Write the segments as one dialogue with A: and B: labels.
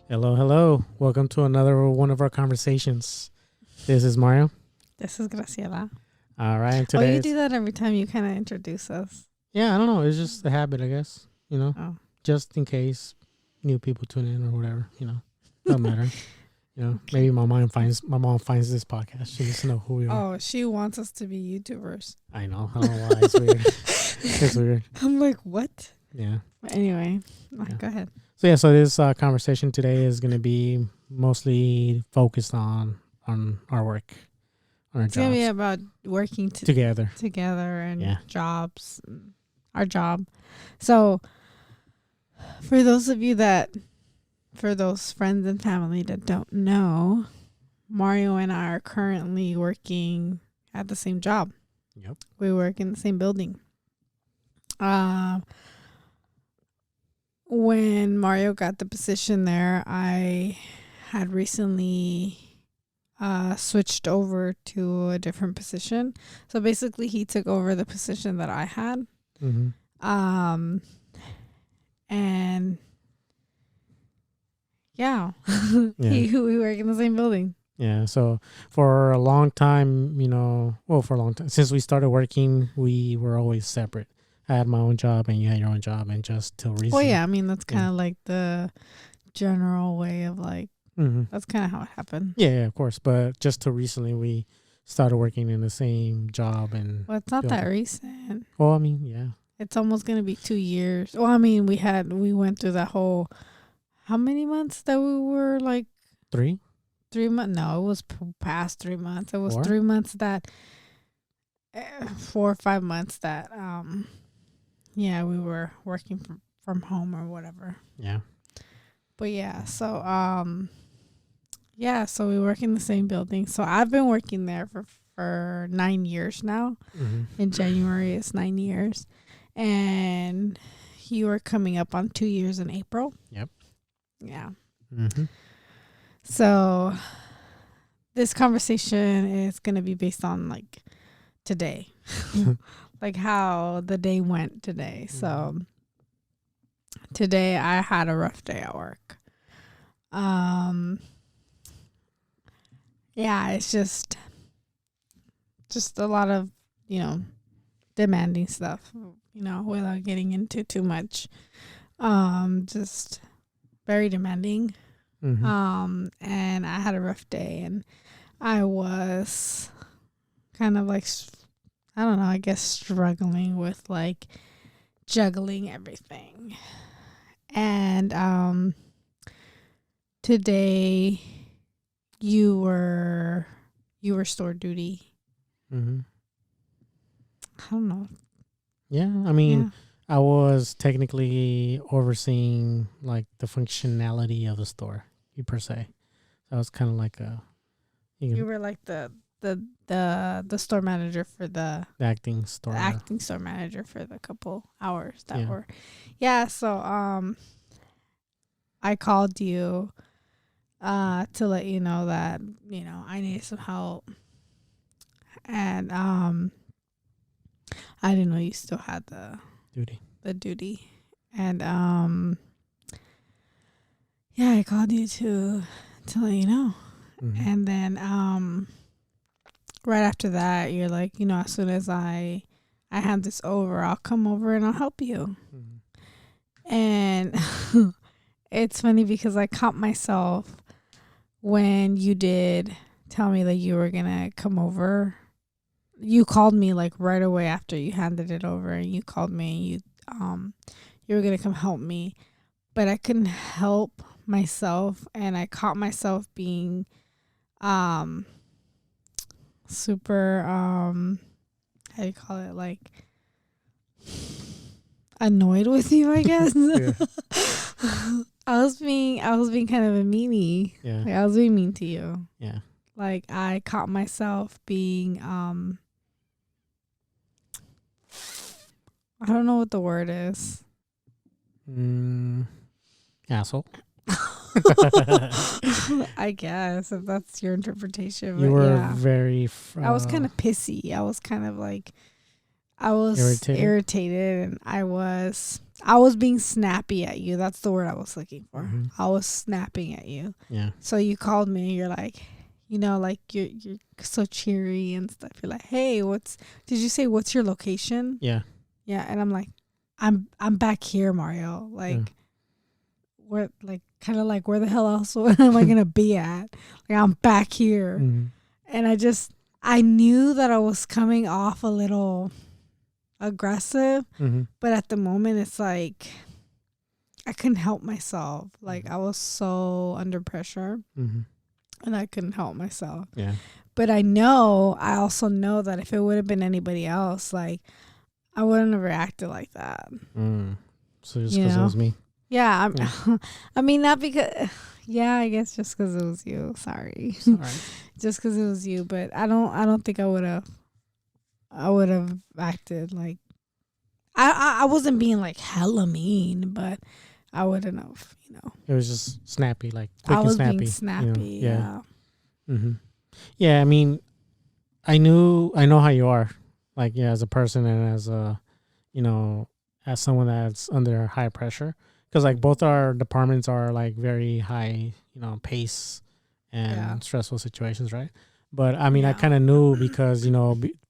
A: Hello, hello. Welcome to another one of our conversations. This is Mario.
B: This is Graciela.
A: All right. And
B: Oh,
A: today
B: you do that every time you kind of introduce us.
A: yeah, I don't know. It's just a habit, I guess.
B: Oh.
A: Just in case new people tune in or whatever. Doesn't matter.
B: Okay.
A: Maybe my mom finds this podcast. She needs to know who we are.
B: Oh, she wants us to be YouTubers.
A: I know. I don't know why. It's weird. It's weird.
B: I'm like, what?
A: Yeah.
B: But anyway,
A: Yeah.
B: Go ahead.
A: So this conversation today is going to be mostly focused on our work, on our
B: It's going to be
A: jobs
B: about working
A: together.
B: and jobs, our job. So for those friends and family that don't know, Mario and I are currently working at the same job.
A: Yep.
B: We work in the same building. When Mario got the position there, I had recently switched over to a different position. So basically, he took over the position that I had.
A: Mm-hmm.
B: And we work in the same building.
A: Yeah, so for a long time, since we started working, we were always separate. I had my own job and you had your own job, and just till recently.
B: Well, yeah, I mean, that's kind of like the general way of that's kind of how it happened.
A: Yeah, of course. But just till recently, we started working in the same job.
B: Well, it's not that recent.
A: Well, I mean, yeah.
B: It's almost going to be 2 years. Well, I mean, we went through that whole, how many months that we were like?
A: 3?
B: 3 months. No, it was past 3 months. It was
A: 4?
B: 3 months that 4 or 5 months that we were working from home or whatever.
A: Yeah.
B: But so we work in the same building. So I've been working there for 9 years now.
A: Mm-hmm.
B: In January it's 9 years, and you are coming up on 2 years in April.
A: Yep.
B: Yeah.
A: Mm-hmm.
B: So this conversation is going to be based on like today, like how the day went today. So today I had a rough day at work. It's just a lot of, demanding stuff, without getting into too much. Just very demanding.
A: Mm-hmm.
B: And I had a rough day, and I was kind of like, I don't know, I guess struggling with like juggling everything. And today you were store duty.
A: Mm-hmm.
B: I don't know.
A: Yeah, I mean, I was technically overseeing like the functionality of the store, per se. So I was kind of like
B: you were like the store manager for the
A: acting store.
B: Acting store manager for the couple hours that were. Yeah, so I called you to let you know that, I needed some help. And I didn't know you still had the duty. And I called you to let you know. Mm-hmm. And then right after that, you're like, as soon as I hand this over, I'll come over and I'll help you. Mm-hmm. And it's funny because I caught myself when you did tell me that you were going to come over. You called me like right away after you handed it over, and you called me and you were going to come help me, but I couldn't help myself, and I caught myself being super how do you call it, like annoyed with you, I guess. I was being kind of a meanie.
A: Yeah.
B: Like, I was being mean to you.
A: Yeah.
B: Like I caught myself being I don't know what the word is.
A: Asshole.
B: I guess if that's your interpretation.
A: You were very.
B: I was kind of pissy. I was kind of like, I was irritated, and I was I was being snappy at you. That's the word I was looking for.
A: Mm-hmm.
B: I was snapping at you.
A: Yeah.
B: So you called me and you're like, like you're so cheery and stuff. You're like, hey, did you say what's your location?
A: Yeah.
B: Yeah. And I'm like, I'm back here, Mario. Like, where, like, kind of like, where the hell else am I going to be at? Like, I'm back here.
A: Mm-hmm.
B: And I knew that I was coming off a little aggressive, but at the moment it's like I couldn't help myself. Like, I was so under pressure and I couldn't help myself.
A: Yeah.
B: But I also know that if it would have been anybody else, like, I wouldn't have reacted like that.
A: So just because it was me.
B: Yeah. I mean, not because. Yeah, I guess just because it was you. Sorry. Just because it was you, but I don't think I would have acted like. I wasn't being like hella mean, but I wouldn't have.
A: It was just snappy, like quick
B: I
A: and
B: was
A: snappy.
B: being snappy. Yeah.
A: Yeah, I mean, I know how you are, like, as a person and as a, as someone that's under high pressure. Because, like, both our departments are, like, very high, pace and stressful situations, right? But, I mean, I kind of knew because,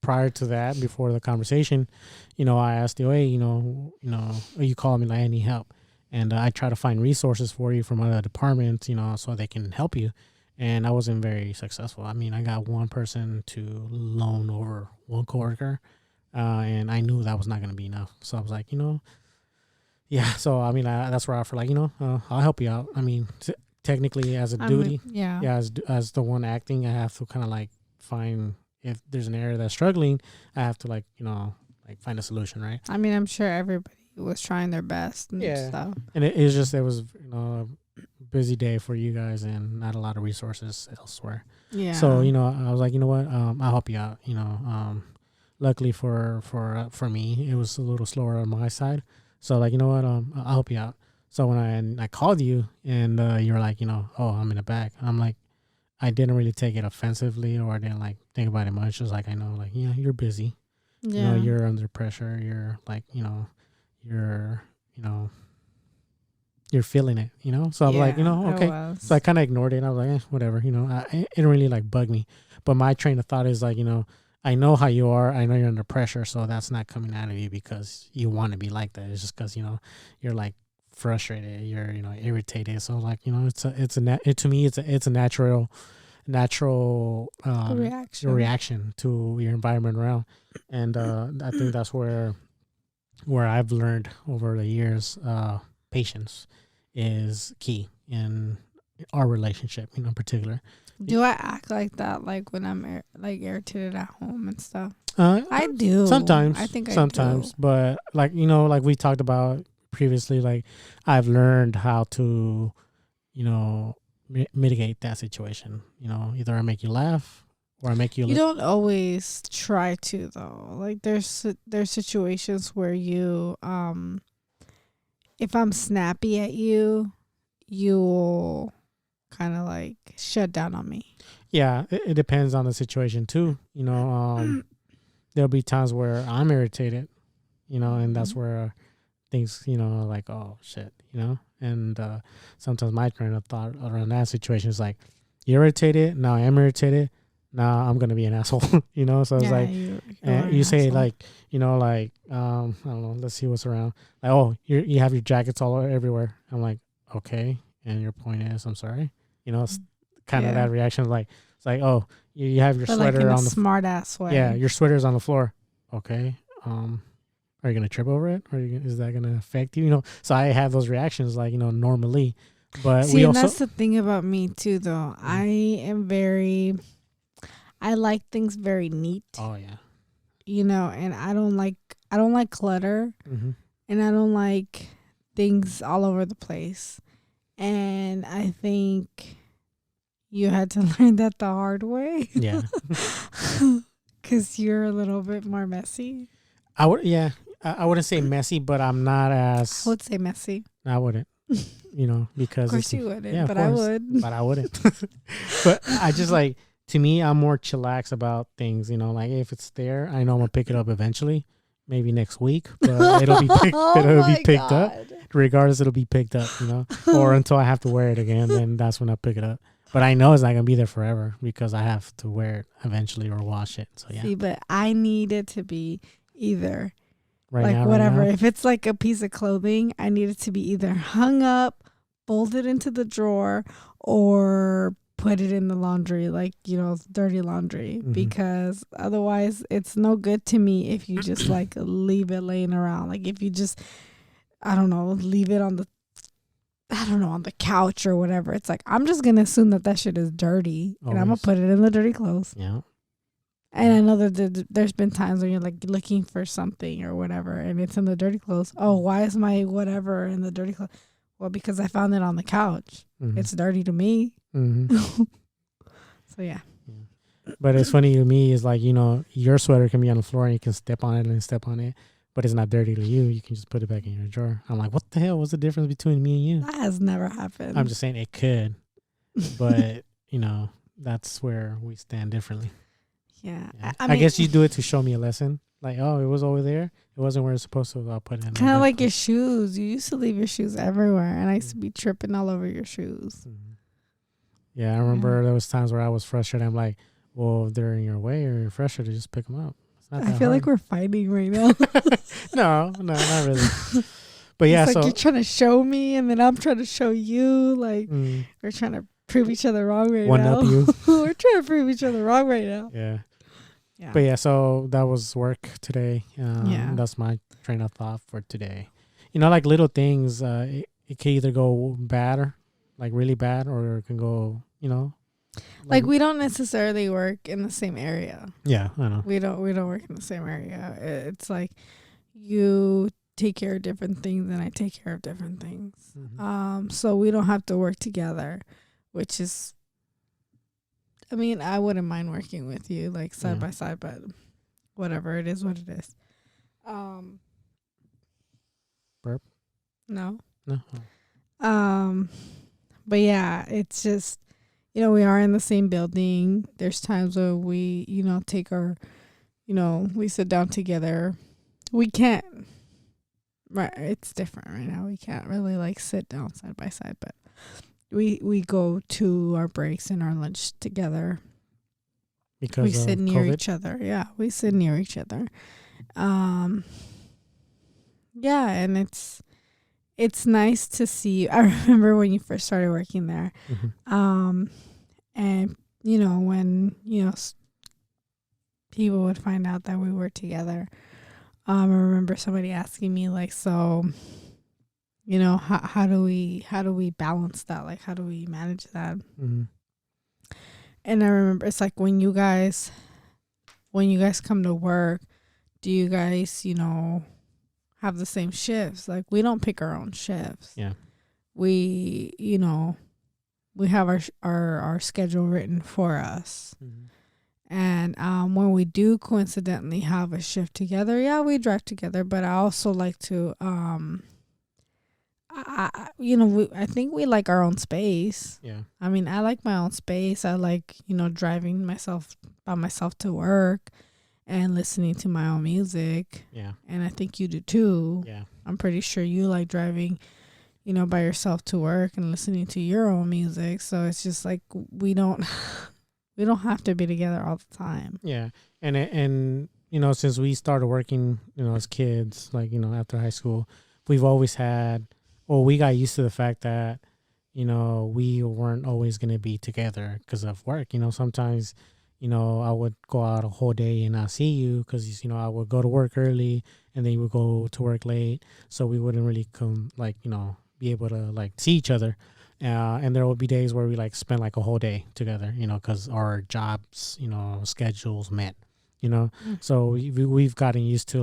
A: prior to that, before the conversation, I asked you, hey, you call me, like, I need help. And I try to find resources for you from other departments, so they can help you. And I wasn't very successful. I mean, I got one person to loan over one coworker, and I knew that was not going to be enough. So I was like, yeah, so I mean, that's where I feel like, I'll help you out. I mean, technically, as a duty, as the one acting, I have to kind of like find if there's an area that's struggling, I have to like find a solution, right?
B: I mean, I'm sure everybody was trying their best and stuff.
A: And it was a busy day for you guys and not a lot of resources elsewhere. Yeah. So I was like, what, I'll help you out. Luckily for me, it was a little slower on my side. So, like, what, I'll help you out. So when I called you and you were like, oh, I'm in the back. I'm like, I didn't really take it offensively or I didn't, like, think about it much. Just like, I know, like, yeah, you're busy. Yeah. You're under pressure. You're, like, you're feeling it, So I'm like, okay. So I kind of ignored it. I was like, whatever, it didn't really, like, bug me. But my train of thought is, like, I know how you are. I know you're under pressure, so that's not coming out of you because you want to be like that. It's just because you're like frustrated, you're irritated. So like to me it's a natural reaction to your environment around, and I think that's where I've learned over the years. Patience is key in our relationship, in particular.
B: Do I act like that, like when I'm irritated at home and stuff? I do
A: sometimes.
B: I think
A: sometimes, but like like we talked about previously, like I've learned how to, mitigate that situation. Either I make you laugh or I make you.
B: You don't always try to though. Like there's situations where you, if I'm snappy at you, you'll kind of like shut down on me.
A: Yeah, it depends on the situation too. There'll be times where I'm irritated, and that's where things, like, oh shit, and sometimes my train of thought around that situation is like, you're irritated, now I am irritated, now I'm gonna be an asshole, So it's like, you say asshole. Like, like, I don't know, let's see what's around. Like, oh, you have your jackets all everywhere. I'm like, okay, and your point is, I'm sorry. It's kind of that reaction. Like, it's like, oh, you have your sweater
B: like in
A: on
B: the smart ass way.
A: Yeah, your sweater's on the floor. Okay. Are you gonna trip over it, or is that gonna affect you? So I have those reactions, like, normally. But
B: see, and that's the thing about me too, though. I like things very neat.
A: Oh yeah.
B: And I don't like clutter, and I don't like things all over the place. And I think you had to learn that the hard way. Yeah. Because you're a little bit more messy.
A: I wouldn't say messy, but I'm not as.
B: I would say messy.
A: I wouldn't. Because.
B: Of course you wouldn't,
A: yeah,
B: but I would.
A: But I wouldn't. But I just like, to me, I'm more chillax about things, like if it's there, I know I'm going to pick it up eventually. maybe next week, but it'll be picked up. Regardless, it'll be picked up, or until I have to wear it again, then that's when I pick it up. But I know it's not gonna be there forever because I have to wear it eventually or wash it. So yeah.
B: See, but I need it to be either
A: right now,
B: whatever.
A: Right now?
B: If it's like a piece of clothing, I need it to be either hung up, folded into the drawer, or put it in the laundry, dirty laundry, because otherwise it's no good to me if you just leave it laying around. Like if you just, I don't know, leave it on the couch or whatever. It's like, I'm just going to assume that shit is dirty and I'm going to put it in the dirty clothes.
A: Yeah.
B: And I know that there's been times when you're looking for something or whatever and it's in the dirty clothes. Oh, why is my whatever in the dirty clothes? Well, because I found it on the couch. It's dirty to me. So yeah.
A: But it's funny to me is your sweater can be on the floor and you can step on it, but it's not dirty to you. You can just put it back in your drawer. I'm like, what the hell? What's the difference between me and you?
B: That has never happened.
A: I'm just saying it could, but that's where we stand differently.
B: Yeah.
A: I guess you do it to show me a lesson. Like, oh, it was over there. It wasn't where it's supposed to. I'll put it in.
B: Kind of like your shoes. You used to leave your shoes everywhere, and I used to be tripping all over your shoes.
A: Yeah, I remember there was times where I was frustrated. I'm like, well, if they're in your way or you're frustrated, just pick them up.
B: I feel like we're fighting right now.
A: No, not really. But yeah,
B: it's
A: so
B: you're trying to show me, and then I'm trying to show you. We're trying to prove each other wrong right now.
A: One up you.
B: We're trying to prove each other wrong right now.
A: Yeah. But yeah, so that was work today. That's my train of thought for today. Little things, it can either go bad or really bad, or it can go,
B: we don't necessarily work in the same area.
A: Yeah, I know.
B: We don't work in the same area. It's like you take care of different things and I take care of different things. So we don't have to work together, which is, I mean, I wouldn't mind working with you side by side, but whatever, it is what it is.
A: Burp?
B: No.
A: No.
B: But yeah, it's just, we are in the same building. There's times where we, take our, we sit down together. We can't, right, it's different right now. We can't really sit down side by side, but we go to our breaks and our lunch together.
A: Because
B: we sit near
A: COVID?
B: each other. Yeah, we sit near each other. Yeah, and it's nice to see. I remember when you first started working there. And when people would find out that we were together. I remember somebody asking me so how do we balance that? How do we manage that? And I remember it's when you guys come to work, do you guys have the same shifts? We don't pick our own shifts.
A: Yeah.
B: We we have our schedule written for us. And when we do coincidentally have a shift together, we drive together. But I also like to I think we like our own space.
A: Yeah.
B: I mean, I like my own space. I like, driving by myself to work and listening to my own music.
A: Yeah.
B: And I think you do too.
A: Yeah.
B: I'm pretty sure you like driving, by yourself to work and listening to your own music. So it's just we don't have to be together all the time.
A: Yeah. And since we started working, as kids, after high school, we've always had, we got used to the fact that, we weren't always going to be together because of work. Sometimes, I would go out a whole day and not see you because, I would go to work early and then you would go to work late. So we wouldn't really come, be able to, see each other. And there would be days where we, spend, a whole day together, because our jobs, schedules met, So we've gotten used to,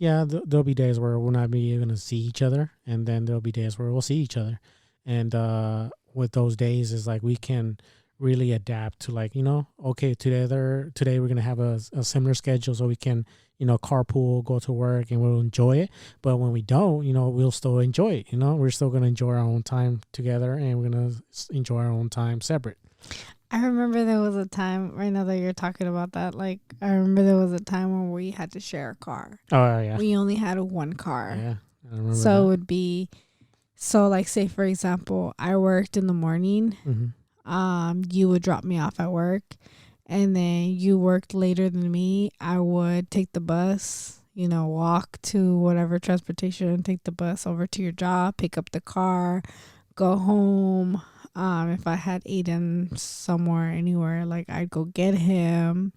A: there'll be days where we're not going to see each other, and then there'll be days where we'll see each other. And with those days is we can really adapt to okay, today we're going to have a similar schedule so we can, carpool, go to work, and we'll enjoy it. But when we don't, we'll still enjoy it. We're still going to enjoy our own time together, and we're going to enjoy our own time separate.
B: I remember there was a time, right now that you're talking about that, like, I remember there was a time when we had to share a car.
A: Oh, yeah.
B: We only had one car.
A: Yeah, I remember
B: so
A: that.
B: it would be, so like, say, for example, I worked in the morning. You would drop me off at work, and then you worked later than me. I would take the bus, walk to whatever transportation, take the bus over to your job, pick up the car, go home. If I had Aiden somewhere, anywhere, like, I'd go get him,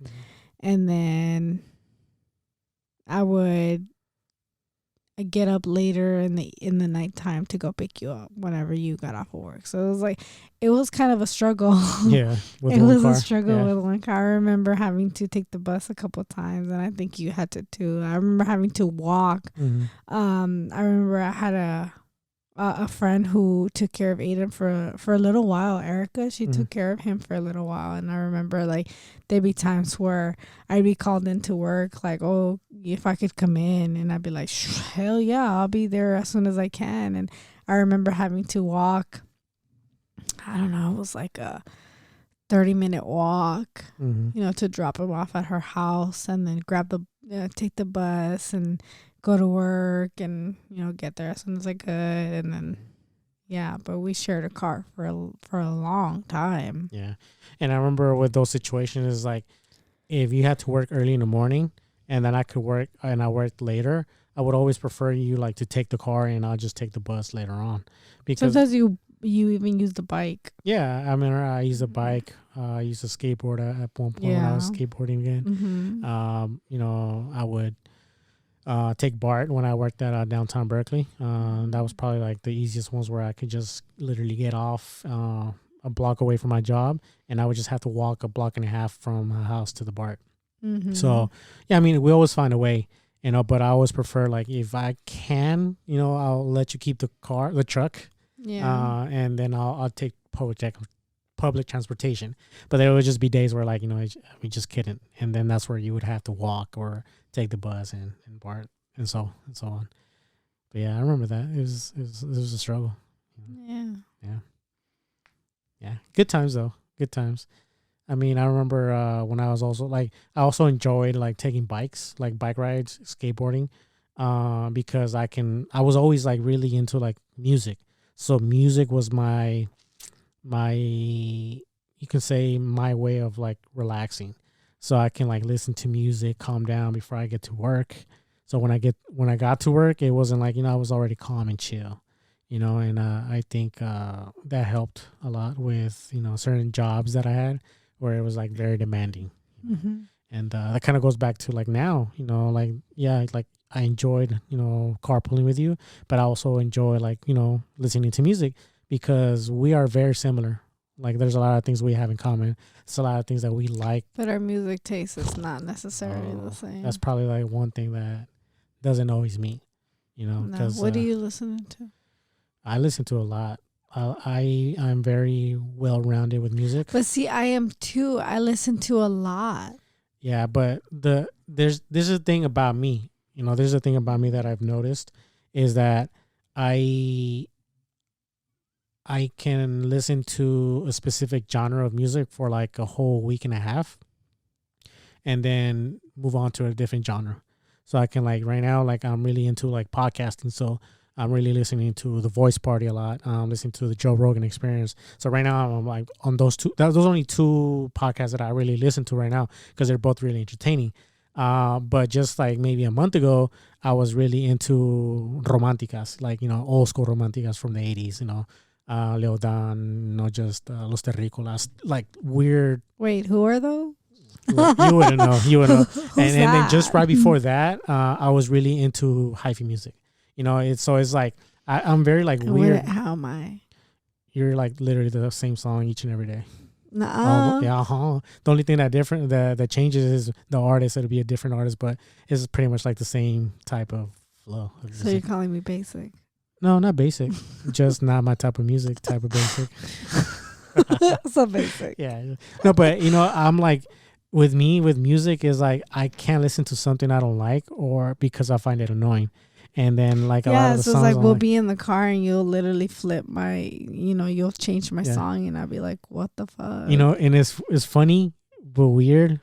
B: and then I would get up later in the nighttime to go pick you up whenever you got off of work. So it was kind of a struggle.
A: Yeah,
B: it was a struggle with one car. I remember having to take the bus a couple of times, and I think you had to too. I remember having to walk. I remember I had a friend who took care of Aiden for a little while. Erica, she took care of him for a little while, and I remember, like, there'd be times where I'd be called into work, like, oh, if I could come in, and I'd be like, hell yeah, I'll be there as soon as I can. And I remember having to walk, I don't know, it was like a 30-minute walk, to drop him off at her house, and then take the bus and go to work, and get there as soon as I could. And then but we shared a car for a long time.
A: Yeah. And I remember with those situations, is like, if you had to work early in the morning and then I could work and I worked later, I would always prefer you, like, to take the car and I'll just take the bus later on. Because
B: sometimes you even use the bike.
A: Yeah, I mean, I use a bike. I used a skateboard at one point when I was skateboarding again. I would take BART when I worked at downtown Berkeley. That was probably like the easiest ones where I could just literally get off a block away from my job, and I would just have to walk a block and a half from my house to the BART. So, yeah, I mean, we always find a way, but I always prefer, like, if I can, I'll let you keep the truck. Yeah. And then I'll take public transportation. But there would just be days where, like, we just couldn't. And then that's where you would have to walk or take the bus and BART and so on. But yeah, I remember that. It was a struggle.
B: Yeah.
A: Good times though. Good times. I mean, I remember when I was also, like, I also enjoyed, like, taking bikes, like bike rides, skateboarding, because I was always, like, really into, like, music. So music was my you can say my way of, like, relaxing. So I can, like, listen to music, calm down before I get to work. So when I got to work, it wasn't like, I was already calm and chill, and I think that helped a lot with, certain jobs that I had where it was, like, very demanding. And that kind of goes back to, like, now, like, yeah, like, I enjoyed, carpooling with you, but I also enjoy, like, listening to music because we are very similar. Like, there's a lot of things we have in common. It's a lot of things that we like.
B: But our music taste is not necessarily the same.
A: That's probably, like, one thing that doesn't always meet,
B: What do you listen to?
A: I listen to a lot. I'm very well-rounded with music.
B: But see, I am too. I listen to a lot.
A: Yeah, but there's a thing about me. There's a thing about me that I've noticed is that I can listen to a specific genre of music for, like, a whole week and a half and then move on to a different genre. So I can, like, right now, like, I'm really into, like, podcasting. So I'm really listening to The Voice Party a lot. I'm listening to the Joe Rogan Experience. So right now I'm, like, on those only two podcasts that I really listen to right now because they're both really entertaining. But just, like, maybe a month ago, I was really into romanticas, like, old school romanticas from the 80s, Leodan, just Los Terrícolas, like, weird.
B: Wait, who are those?
A: You wouldn't know. And then just right before that, I was really into hyphy music. It's like I'm very, like, weird.
B: How am I?
A: You're, like, literally the same song each and every day.
B: Nuh-uh.
A: The only thing that changes is the artist. It'll be a different artist, but it's pretty much, like, the same type of flow.
B: So you're calling me basic?
A: No, not basic. Just not my type of music. Type of basic.
B: So basic.
A: Yeah. No, but I'm like, with me with music is, like, I can't listen to something I don't like or because I find it annoying. And then like a lot of the
B: so
A: songs,
B: it's like
A: I'm
B: we'll
A: like,
B: be in the car and you'll literally flip my, you'll change my
A: Yeah.
B: song and I'll be like, what the fuck?
A: and it's funny but weird.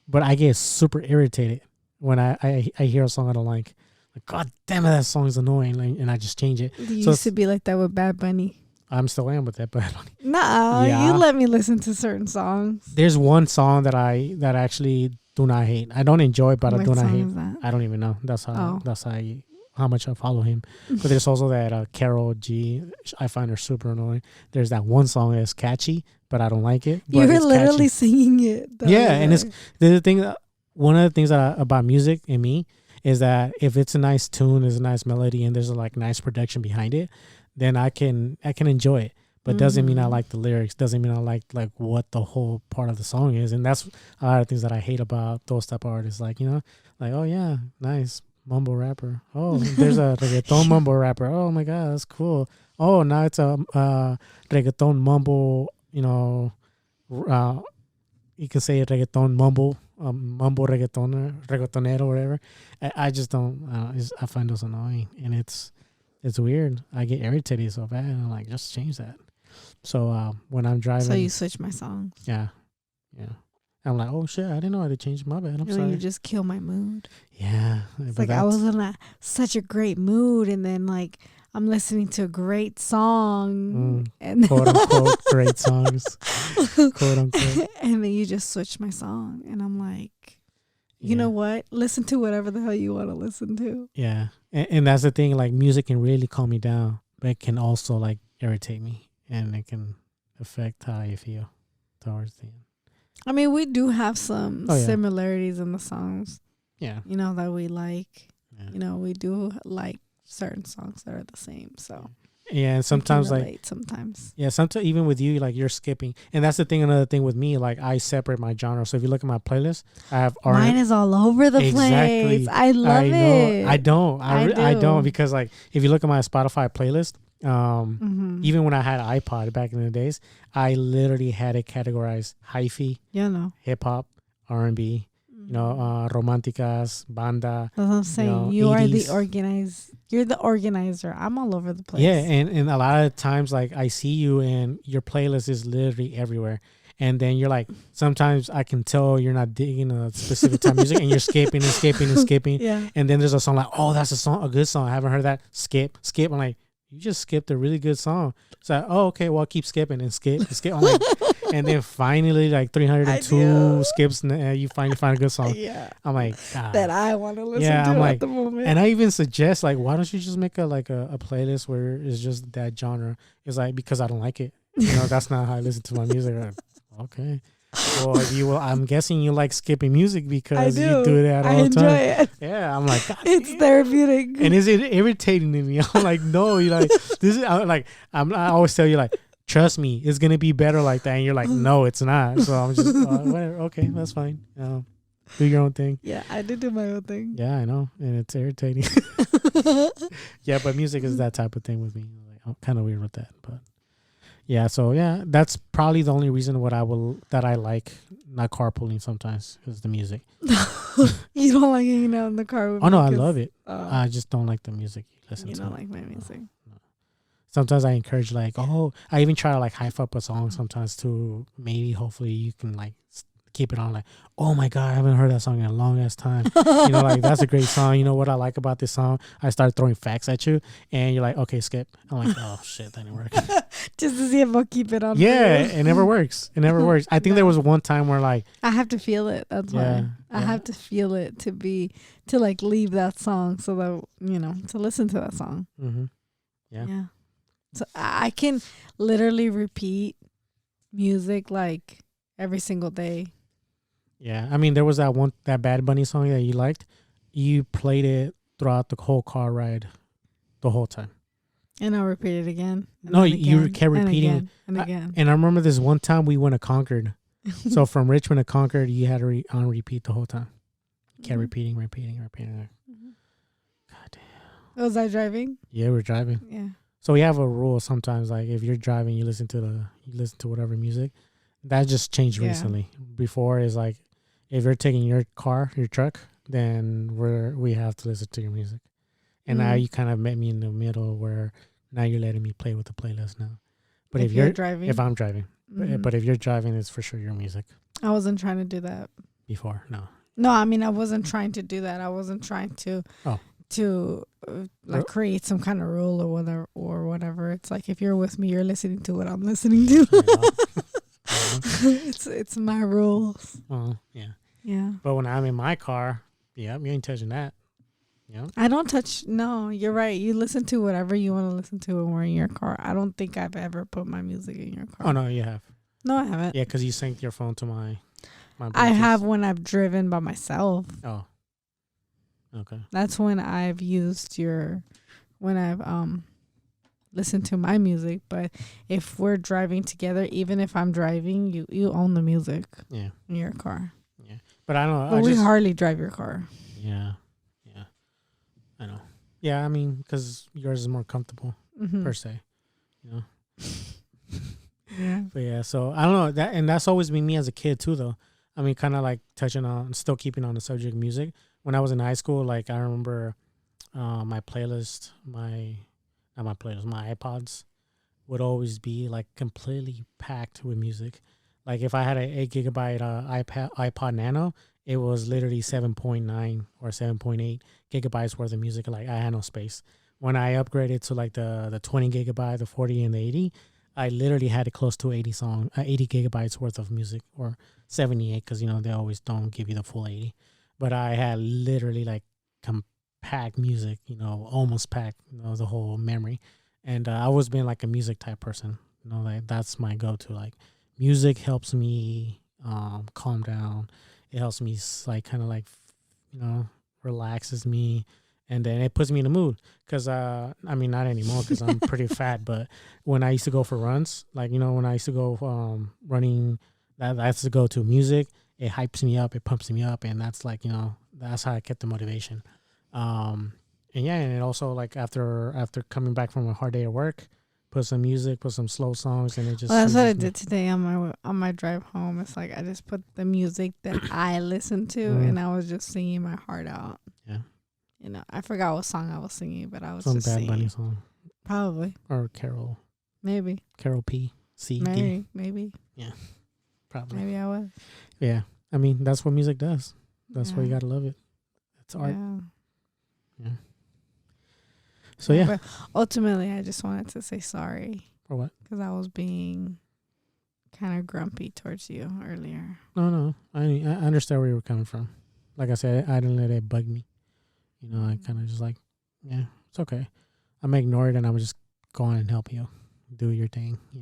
A: But I get super irritated when I hear a song I don't like. Like, God damn it, that song's annoying, like, and I just change it.
B: You
A: So
B: used to be like that with Bad Bunny.
A: I'm still am with that, but
B: Nah,
A: Yeah.
B: you let me listen to certain songs.
A: there's one song that I actually do not hate. I don't enjoy it, but I
B: What
A: do not
B: song
A: hate.
B: is that?
A: I don't even know. That's how
B: Oh.
A: how much I follow him. But there's also that Carol G. I find her super annoying. There's that one song that's catchy, but I don't like it. But
B: You were
A: it's
B: literally
A: catchy.
B: singing it. the
A: Yeah,
B: other
A: and it's
B: day.
A: the thing. One of the things about music and me is that if it's a nice tune, there's a nice melody, and there's a like nice production behind it, then I can enjoy it. But doesn't mean I like the lyrics. Doesn't mean I like what the whole part of the song is. And that's a lot of things that I hate about those type of artists. Like, like, oh yeah, nice mumble rapper. Oh, there's a reggaeton mumble rapper. Oh my God, that's cool. Oh, now it's a reggaeton mumble, you can say reggaeton mumble, mumble reggaetonero, or whatever. I just don't, I find those annoying. And it's weird. I get irritated so bad. And I'm like, just change that. So when I'm driving,
B: So you switch my songs.
A: yeah, I'm like, oh shit, I didn't know how to change. My bad. I'm sorry.
B: You just kill my mood.
A: Yeah,
B: It's like I was in such a great mood, and then like I'm listening to a great song, and
A: quote unquote great songs, quote unquote.
B: And then you just switch my song, and I'm like, you know what? Listen to whatever the hell you want to listen to.
A: Yeah, and that's the thing. Like, music can really calm me down, but it can also like irritate me, and it can affect how I feel towards the end.
B: I mean, we do have some similarities in the songs.
A: Yeah,
B: that we like.
A: Yeah.
B: We do like certain songs that are the same. So
A: yeah, and sometimes
B: sometimes
A: even with you, like, you're skipping, and that's the thing. Another thing with me, like, I separate my genre. So if you look at my playlist, I have
B: mine is all over the place. I love it.
A: I don't, because like if you look at my Spotify playlist, even when I had an iPod back in the days, I literally had it categorized hyphy, hip hop, R&B, romanticas, banda.
B: That's what I'm saying. You are the organized. You're the organizer. I'm all over the place.
A: Yeah, and a lot of times, like, I see you and your playlist is literally everywhere. And then you're like, sometimes I can tell you're not digging a specific type of music, and you're skipping and skipping and skipping.
B: Yeah.
A: And then there's a song like, oh, that's a good song. I haven't heard that. Skip. I'm like, you just skipped a really good song. So, oh, okay, well, I'll keep skipping and skip. I'm like, and then finally, like 302 skips, you finally find a good song.
B: Yeah.
A: I'm like,
B: that I want to listen to
A: I'm like,
B: at the moment.
A: And I even suggest, like, why don't you just make a playlist where it's just that genre? It's like, because I don't like it. That's not how I listen to my music. Okay. Well, I'm guessing you like skipping music because you do that all the time. I enjoy it. Yeah, I'm like, God,
B: it's therapeutic.
A: And is it irritating to me? I'm like, no, you like this is I always tell you, like, trust me, it's gonna be better like that. And you're like, no, it's not. So I'm just whatever. Okay, that's fine. Do your own thing.
B: Yeah, I did do my own thing.
A: Yeah, I know, and it's irritating. Yeah, but music is that type of thing with me. Like, I'm kind of weird with that, but. Yeah, so yeah, that's probably the only reason that I like not carpooling sometimes, is the music.
B: You don't like hanging out in the car with me?
A: Oh no, I love it. I just don't like the music you listen to.
B: You don't like my music.
A: No. Sometimes I encourage, like, I even try to like hype up a song sometimes to maybe hopefully you can like keep it on, like, oh my God, I haven't heard that song in a long ass time. Like, that's a great song. You know what I like about this song? I start throwing facts at you and you're like, okay, skip. I'm like, oh shit, that didn't work.
B: Just to see if I'll keep it on.
A: Yeah, it never works. I think there was one time where, like,
B: I have to feel it. That's why I have to feel it to like leave that song, so that to listen to that song.
A: Mm-hmm. Yeah.
B: So I can literally repeat music like every single day.
A: Yeah, I mean, there was that Bad Bunny song that you liked. You played it throughout the whole car ride, the whole time.
B: And I'll repeat it again.
A: No, you kept repeating
B: and again.
A: And I remember this one time we went to Concord. So from Richmond to Concord, you had to on repeat the whole time. Kept repeating.
B: Mm-hmm.
A: God damn.
B: Was I driving?
A: Yeah, we're driving.
B: Yeah.
A: So we have a rule sometimes, like, if you're driving, you listen to whatever music. That just changed recently. Before is like, if you're taking your truck, then we have to listen to your music. And now you kind of met me in the middle where now you're letting me play with the playlist now. But if
B: you're driving,
A: if I'm driving, but if you're driving, it's for sure your music.
B: I wasn't trying to do that
A: Before, no.
B: No, I mean, I wasn't trying to do that. I wasn't trying to like create some kind of rule or whatever. It's like if you're with me, you're listening to what I'm listening to. It's my rules.
A: Yeah.
B: Yeah.
A: But when I'm in my car, you ain't touching that. Yeah.
B: I don't touch. No, you're right. You listen to whatever you want to listen to when we're in your car. I don't think I've ever put my music in your car.
A: Oh no, you have.
B: No, I haven't.
A: Yeah, because you synced your phone to my
B: I have when I've driven by myself.
A: Oh. Okay.
B: That's when I've used when I've listened to my music. But if we're driving together, even if I'm driving, you own the music.
A: Yeah.
B: In your car.
A: Yeah. But I don't know.
B: But we hardly drive your car.
A: Yeah. Yeah. I know. Yeah, I mean, because yours is more comfortable per se. You know.
B: Yeah.
A: But yeah, so I don't know that's always been me as a kid too, though. I mean, kind of like touching on, still keeping on the subject of music. When I was in high school, like I remember my playlist, my iPods would always be like completely packed with music. Like if I had an 8 gigabyte iPod Nano, it was literally 7.9 or 7.8 gigabytes worth of music. Like I had no space. When I upgraded to like the 20 gigabyte, the 40 and the 80, I literally had it close to 80 gigabytes worth of music, or 78, because they always don't give you the full 80. But I had literally like compact music, almost packed, the whole memory. And I always been like a music type person, like that's my go-to. Like music helps me calm down. It helps me like kind of like relaxes me. And then it puts me in the mood because, I mean, not anymore because I'm pretty fat. But when I used to go for runs, like, when I used to go running, that's the go-to music. It hypes me up. It pumps me up. And that's like, that's how I kept the motivation. And it also like after coming back from a hard day at work, put some music, put some slow songs, and it just.
B: Well, that's what I did today on my drive home. It's like I just put the music that I listen to, and I was just singing my heart out.
A: Yeah.
B: I forgot what song I was singing, but I was
A: some
B: just
A: Bad
B: singing.
A: Bunny song.
B: Probably.
A: Or Carol.
B: Maybe.
A: Carol P. C. D.
B: Maybe.
A: Yeah. Probably.
B: Maybe I was.
A: Yeah. I mean, that's what music does. That's why you gotta love it. It's art. Yeah. So yeah.
B: But ultimately, I just wanted to say sorry.
A: For what?
B: Because I was being kind of grumpy towards you earlier.
A: No. I understand where you were coming from. Like I said, I didn't let it bug me. I kind of just like, yeah, it's okay. I'm gonna ignore it and I'm just go on and help you do your thing. Yeah.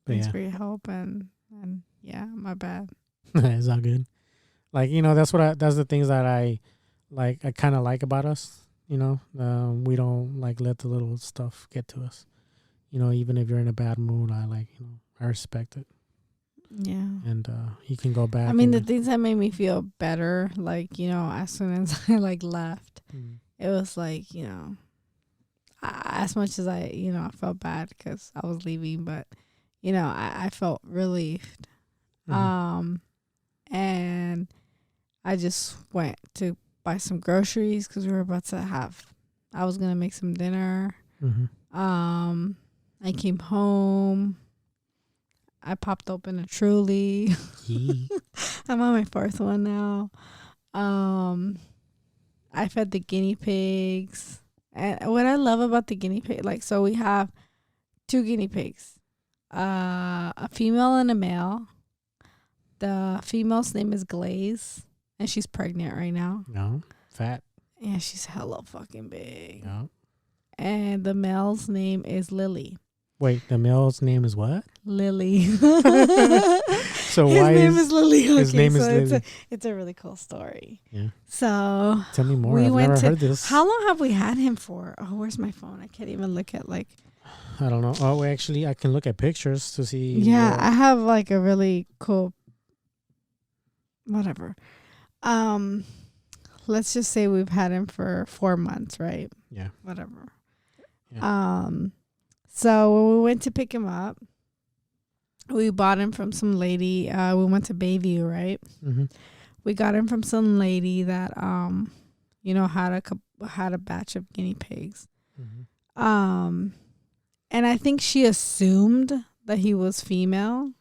A: But
B: Thanks for your help and yeah, my bad.
A: It's all good. Like that's the things that I like. I kind of like about us. We don't like let the little stuff get to us. Even if you're in a bad mood, I respect it.
B: Yeah.
A: And you can go back.
B: I mean, the things that made me feel better, like, as soon as I left, it was like, as much as I felt bad because I was leaving, but, I felt relieved. And I just went to buy some groceries because we were about to I was going to make some dinner. I came home. I popped open a Truly. I'm on my 4th one now. I fed the guinea pigs. And what I love about the guinea pig, so we have 2 guinea pigs, a female and a male. The female's name is Glaze, and she's pregnant right now.
A: No, fat.
B: Yeah, she's hella fucking big.
A: No.
B: And the male's name is Lily.
A: Wait, the male's name is what?
B: Lily.
A: So
B: his name is Lily. Okay,
A: his name is Lily.
B: It's a really cool story.
A: Yeah.
B: So
A: tell me more. I've never heard this.
B: How long have we had him for? Oh, where's my phone? I can't even look at
A: I don't know. Oh, actually, I can look at pictures to see.
B: Yeah, I have a really cool. Whatever. Let's just say we've had him for 4 months, right?
A: Yeah.
B: Whatever.
A: Yeah.
B: So when we went to pick him up, we bought him from some lady. We went to Bayview, right?
A: Mm-hmm.
B: We got him from some lady that, had a batch of guinea pigs.
A: Mm-hmm.
B: And I think she assumed that he was female.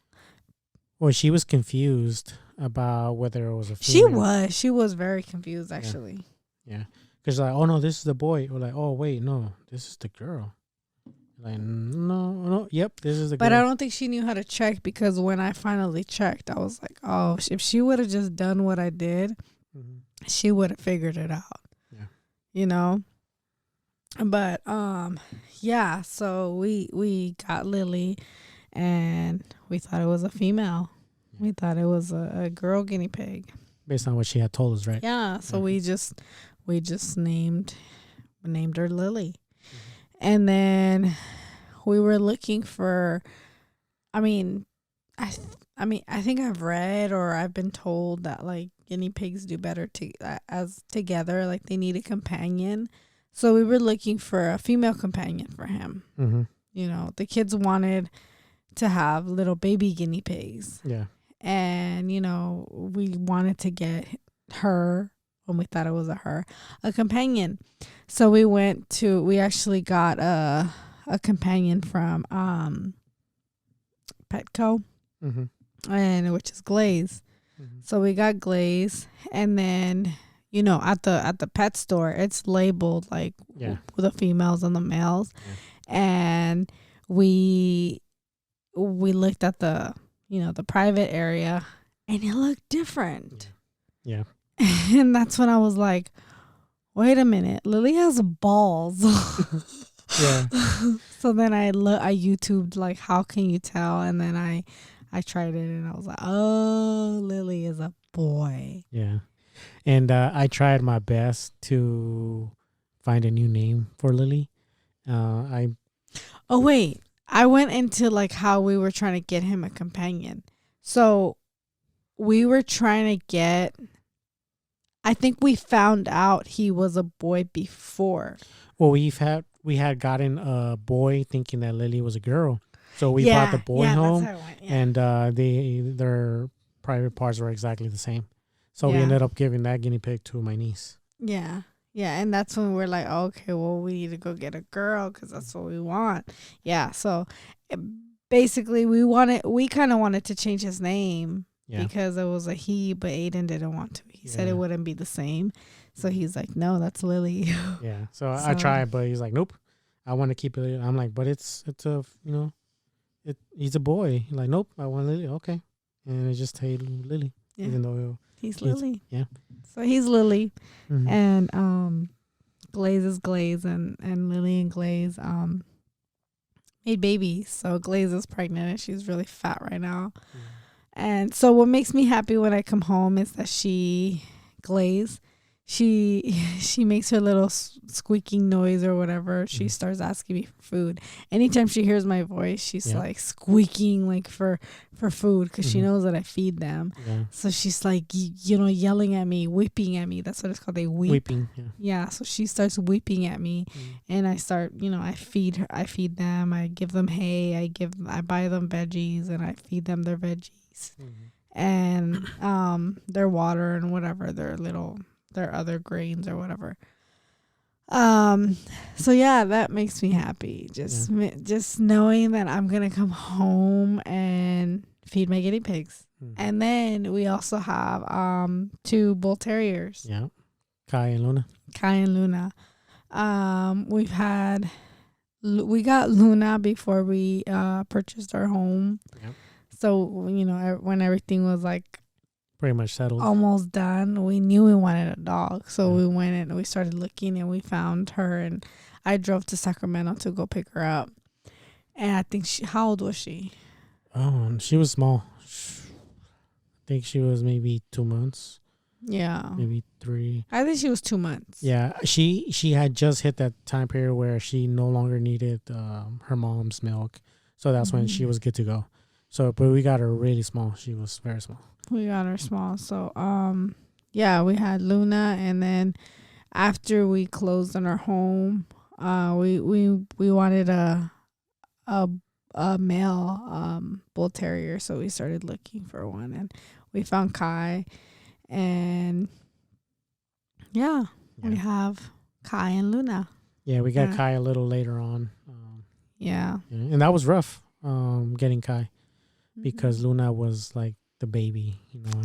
A: Well, she was confused about whether it was a female.
B: She was very confused, actually.
A: Yeah. Because like, oh no, this is the boy. Or like, oh wait, no, this is the girl. Like, no, yep, this is the girl.
B: But I don't think she knew how to check, because when I finally checked, I was like, oh, if she would have just done what I did, she would have figured it out. Yeah. But yeah, so we got Lily, and we thought it was a female. We thought it was a girl guinea pig.
A: Based on what she had told us, right?
B: Yeah, so we just named her Lily. And then we were looking for, I think I've read or I've been told that like guinea pigs do better as together, like they need a companion. So we were looking for a female companion for him. Mm-hmm. The kids wanted to have little baby guinea pigs.
A: Yeah.
B: And, we wanted to get her, when we thought it was a companion. So we actually got a companion from Petco, and which is Glaze. So we got Glaze, and then at the pet store it's labeled like with the females and the males, and we looked at the the private area, and it looked different.
A: Yeah.
B: And that's when I was like, wait a minute, Lily has balls.
A: Yeah.
B: So then I YouTubed like, how can you tell? And then I tried it, and I was like, oh, Lily is a boy.
A: Yeah. And I tried my best to find a new name for Lily. I went
B: into like how we were trying to get him a companion. So we were trying to get, I think we found out he was a boy before.
A: Well, we had gotten a boy thinking that Lily was a girl. So we brought the boy home, that's how it went, and their private parts were exactly the same. So we ended up giving that guinea pig to my niece.
B: Yeah. Yeah, and that's when we're like, okay, well, we need to go get a girl because that's what we want. Yeah, so basically we kind of wanted to change his name because it was a he, but Aiden didn't want to. He said it wouldn't be the same. So he's like, no, that's Lily.
A: Yeah, so I tried, but he's like, nope, I want to keep it. I'm like, but it's a, he's a boy. He's like, nope, I want Lily. Okay. And it just stayed Lily, even though
B: he's Lily.
A: Yeah.
B: So he's Lily, and Glaze is Glaze, and Lily and Glaze made babies. So Glaze is pregnant, and she's really fat right now. And so what makes me happy when I come home is that Glaze, she makes her little squeaking noise or whatever. She starts asking me for food. Anytime she hears my voice, she's like squeaking like for food, because she knows that I feed them. So she's like, yelling at me, weeping at me. That's what it's called. They weep.
A: Weeping.
B: Yeah. So she starts weeping at me, and I start, I feed her. I feed them. I give them hay. I buy them veggies, and I feed them their veggies, and their water and whatever, their other grains or whatever. So yeah, that makes me happy. Just knowing that I'm gonna come home and feed my guinea pigs. And then we also have 2 bull terriers.
A: Yeah, Kai and Luna.
B: We got Luna before we purchased our home. Yep. So when everything was like
A: pretty much settled,
B: almost done, we knew we wanted a dog. So we went and we started looking, and we found her, and I drove to Sacramento to go pick her up. And I think how old was she?
A: Oh, she was small. I think she was maybe 2 months.
B: Yeah.
A: Maybe 3.
B: I think she was 2 months.
A: Yeah. She had just hit that time period where she no longer needed her mom's milk. So that's when she was good to go. So, but we got her really small. She was very small.
B: We got her small. So, we had Luna, and then after we closed on our home, we wanted a male bull terrier, so we started looking for one, and we found Kai, and we have Kai and Luna.
A: Yeah, we got Kai a little later on.
B: Yeah.
A: And that was rough, getting Kai, because Luna was like the baby,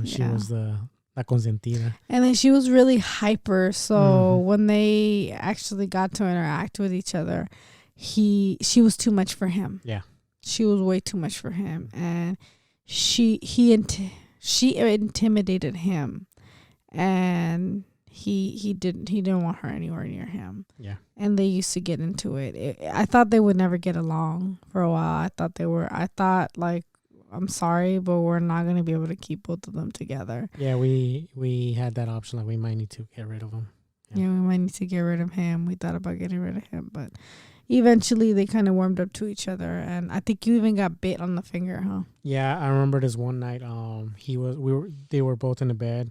A: she was the la consentida.
B: And then she was really hyper. So when they actually got to interact with each other, she was too much for him.
A: Yeah.
B: She was way too much for him. And she intimidated him. And he didn't want her anywhere near him.
A: Yeah.
B: And they used to get into it. I thought they would never get along for a while. I thought like, I'm sorry, but we're not going to be able to keep both of them together.
A: Yeah, we had that option. Like, we might need to get rid of him.
B: Yeah, we might need to get rid of him. We thought about getting rid of him, but eventually they kind of warmed up to each other. And I think you even got bit on the finger, huh?
A: Yeah, I remember this one night. They were both in the bed,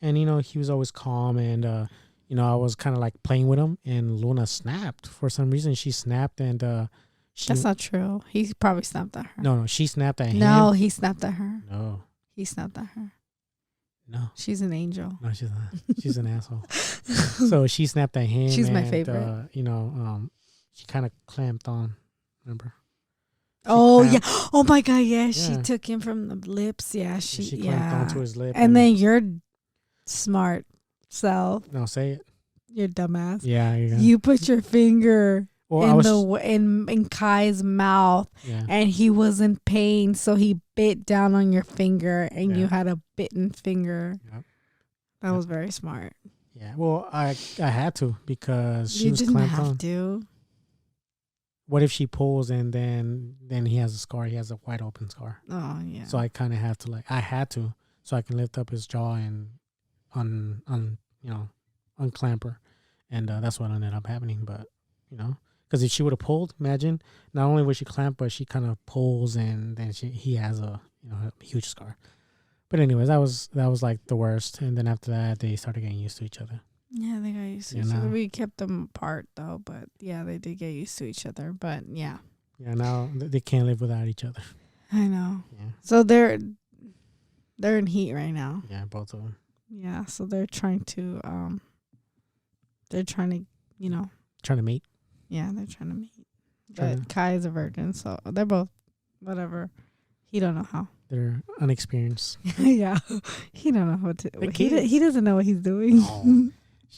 A: and he was always calm, and I was kind of like playing with him, and Luna snapped for some reason. She snapped, and
B: that's not true. He probably snapped at her.
A: No, she snapped at him.
B: No, he snapped at her.
A: No,
B: he snapped at her.
A: No,
B: she's an angel.
A: No, she's not. She's an asshole. So she snapped at him.
B: She's my favorite.
A: She kind of clamped on. Remember?
B: Yeah. Oh my God. Yeah. She took him from the lips. Yeah. She
A: clamped onto his lip.
B: And then your smart self.
A: No, say it.
B: Your dumbass.
A: Yeah.
B: You put your finger in Kai's mouth, and he was in pain, so he bit down on your finger, and you had a bitten finger. Yep. That was very smart.
A: Yeah. Well, I had to, because she
B: you
A: was
B: didn't
A: clamped
B: have
A: on.
B: To.
A: What if she pulls and then he has a scar? He has a wide open scar.
B: Oh yeah.
A: So I kind of have to I had to, so I can lift up his jaw and unclamp her, and that's what ended up happening. But because if she would have pulled, imagine, not only would she clamp, but she kind of pulls, and then he has a huge scar. But anyways, that was like the worst. And then after that, they started getting used to each other.
B: Yeah, they got used to each other. We kept them apart though, but yeah, they did get used to each other. But yeah.
A: Yeah, now they can't live without each other.
B: I know.
A: Yeah.
B: So they're in heat right now.
A: Yeah, both of them.
B: Yeah, so they're trying to trying to
A: mate.
B: Yeah, they're trying to mate. But Kai is a virgin, so they're both whatever. He don't know how.
A: They're unexperienced.
B: Yeah, he don't know what to. He doesn't know what he's doing.
A: Oh.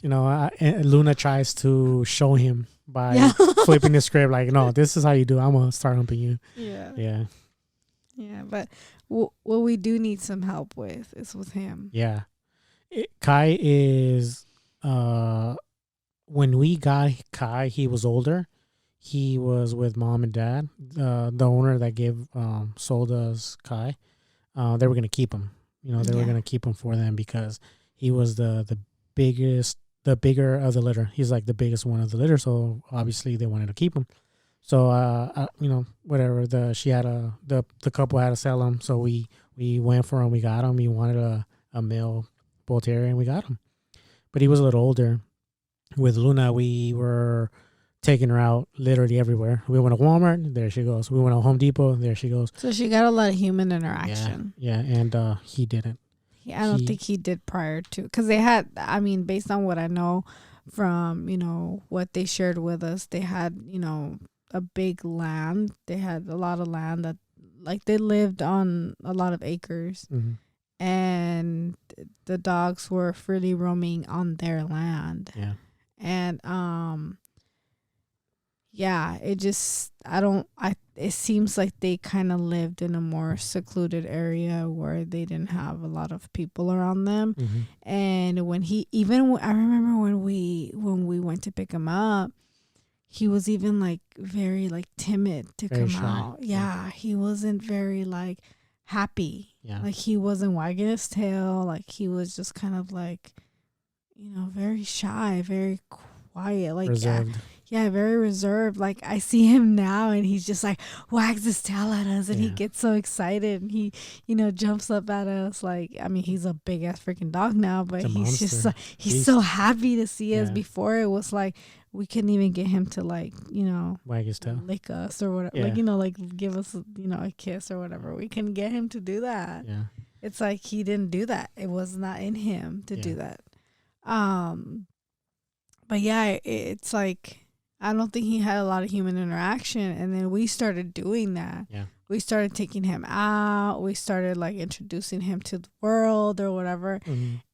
A: Luna tries to show him by flipping the script, like, no, this is how you do it. I'm gonna start humping you.
B: Yeah.
A: Yeah.
B: Yeah, but what we do need some help with is with him.
A: Yeah. Kai is when we got Kai, he was older. He was with mom and dad. The owner that sold us Kai, they were gonna keep him. They were gonna keep him for them, because he was the bigger of the litter. He's like the biggest one of the litter, so obviously they wanted to keep him. So whatever, the couple had to sell him, so we went for him. We got him. He wanted a male bull terrier, and we got him. But he was a little older. With Luna, we were taking her out literally everywhere. We went to Walmart, there she goes. We went to Home Depot, there she goes.
B: So she got a lot of human interaction.
A: Yeah, and he didn't.
B: I don't think he did prior to, because they had, based on what I know from, what they shared with us, they had, a big land. They had a lot of land that, like, they lived on a lot of acres. Mm-hmm. And the dogs were freely roaming on their land.
A: Yeah.
B: And, it seems like they kind of lived in a more secluded area where they didn't have a lot of people around them. Mm-hmm. And I remember when we went to pick him up, he was even like very like timid to very come shy. Out. Yeah. He wasn't very like happy.
A: Yeah.
B: Like he wasn't wagging his tail. Like he was just kind of like, very shy, very quiet, like
A: reserved.
B: Yeah, very reserved. Like I see him now, and he's just like wags his tail at us, and he gets so excited, and he, jumps up at us. Like, he's a big ass freaking dog now, but he's just he's so happy to see us. Before it was like we couldn't even get him to like
A: wag his tail,
B: lick us or whatever. Like like give us a kiss or whatever. We couldn't get him to do that.
A: Yeah,
B: it's like he didn't do that. It was not in him to do that. But yeah, it's like I don't think he had a lot of human interaction, and then we started doing that.
A: Yeah.
B: We started taking him out. We started like introducing him to the world or whatever,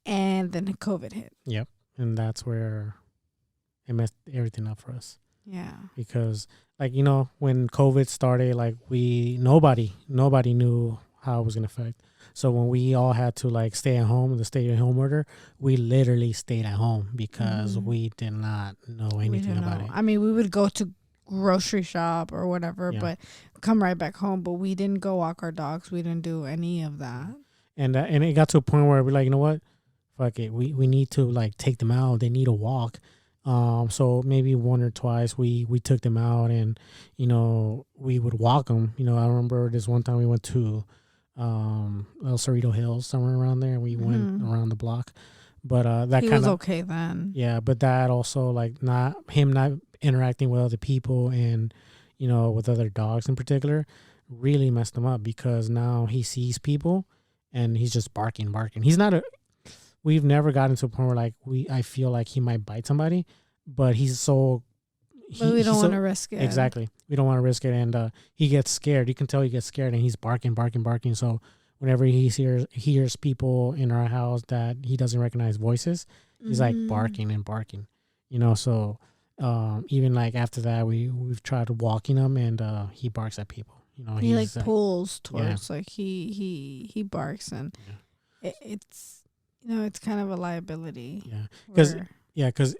B: and then COVID hit.
A: Yep, and that's where it messed everything up for us.
B: Yeah,
A: because like when COVID started, like nobody knew how it was gonna affect. So when we all had to like stay at home, the stay-at-home order, we literally stayed at home because we did not know anything about it.
B: I mean, we would go to grocery shop or whatever, but come right back home. But we didn't go walk our dogs. We didn't do any of that. And
A: it got to a point where we're like, you know what, fuck it, we need to like take them out. They need a walk. So maybe one or twice we took them out, and we would walk them. I remember this one time we went to El Cerrito Hills, somewhere around there, and we went around the block. But that
B: he
A: kind
B: was
A: of
B: okay then.
A: Yeah, but that also like not interacting with other people and with other dogs in particular really messed him up, because now he sees people and he's just barking. He's not we've never gotten to a point where like I feel like he might bite somebody, but he's so.
B: But we don't want to risk it.
A: Exactly, we don't want to risk it, and he gets scared. You can tell he gets scared, and he's barking. So whenever he hears people in our house that he doesn't recognize voices, he's like barking. So even like after that, we've tried walking him, and he barks at people.
B: He like pulls towards like he barks, and it's it's kind of a liability.
A: Yeah, because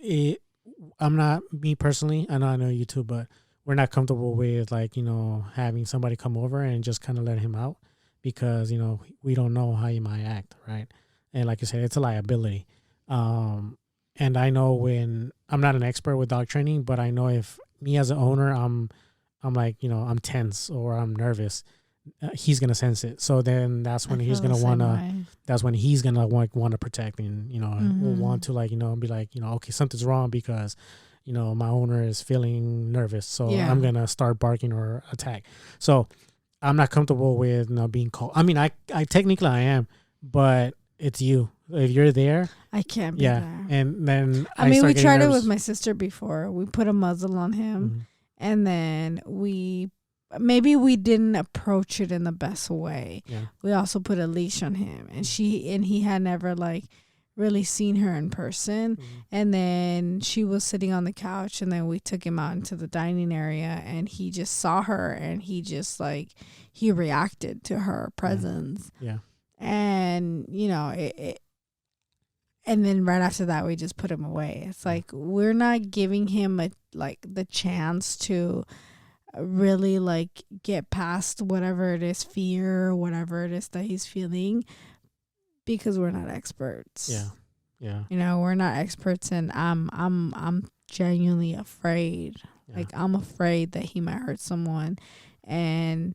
A: I'm not, me personally, I know you too, but we're not comfortable with like having somebody come over and just kind of let him out, because we don't know how he might act, right? And like I said, it's a liability. And I know when I'm not an expert with dog training, but I know if me as an owner, I'm like I'm tense or I'm nervous, he's gonna sense it. So then that's when he's gonna wanna. That's when he's gonna want to protect, and will want to like be like okay, something's wrong because my owner is feeling nervous, so I'm gonna start barking or attack. So I'm not comfortable with being called. I mean, I technically I am, but it's you. If you're there,
B: I can't be there.
A: And then
B: I mean, we tried it with my sister before. We put a muzzle on him, and then maybe we didn't approach it in the best way. Yeah. We also put a leash on him, and he had never like really seen her in person. And then she was sitting on the couch, and then we took him out into the dining area, and he just saw her, and he just like he reacted to her presence. Yeah. And and then right after that, we just put him away. It's like we're not giving him the chance to really like get past whatever it is, fear or whatever it is that he's feeling, because we're not experts. We're not experts, and I'm genuinely afraid. Like I'm afraid that he might hurt someone, and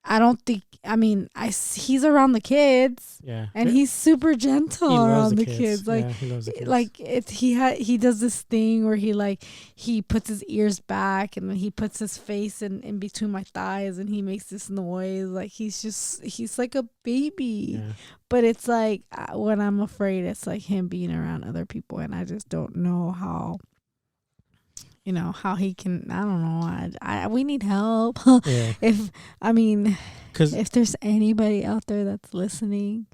B: I don't think. I mean, he's around the kids, and he's super gentle around the kids. Like, he loves the kids. Like he does this thing where he puts his ears back, and then he puts his face in between my thighs, and he makes this noise. Like he's like a baby, but it's like when I'm afraid, it's like him being around other people, and I just don't know how. How he can, I don't know. We need help. If there's anybody out there that's listening,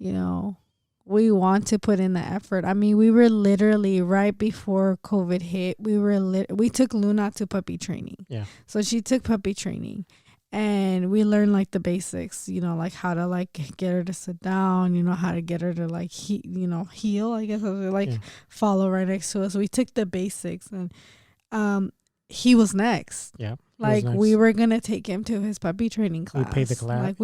B: we want to put in the effort. I mean, we were literally right before COVID hit. We took Luna to puppy training. Yeah. So she took puppy training, and we learned like the basics, like how to like get her to sit down, how to get her to like heel, I guess, follow right next to us. So we took the basics, and he was next. Yeah. Like we were gonna take him to his puppy training class. We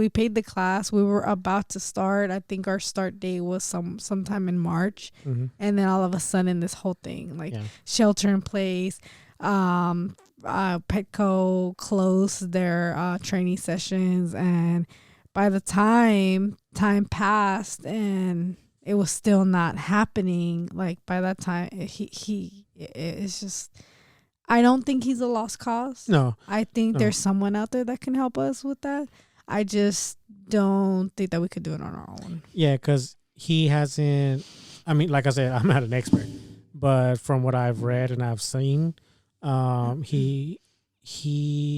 B: paid the class. We were about to start. I think our start date was sometime in March, and then all of a sudden this whole thing, shelter in place, Petco closed their training sessions, and by the time passed and it was still not happening, like by that time it's just. I don't think he's a lost cause. No. I think there's someone out there that can help us with that. I just don't think that we could do it on our own.
A: Yeah, because he hasn't... I mean, like I said, I'm not an expert. but from what I've read and I've seen, he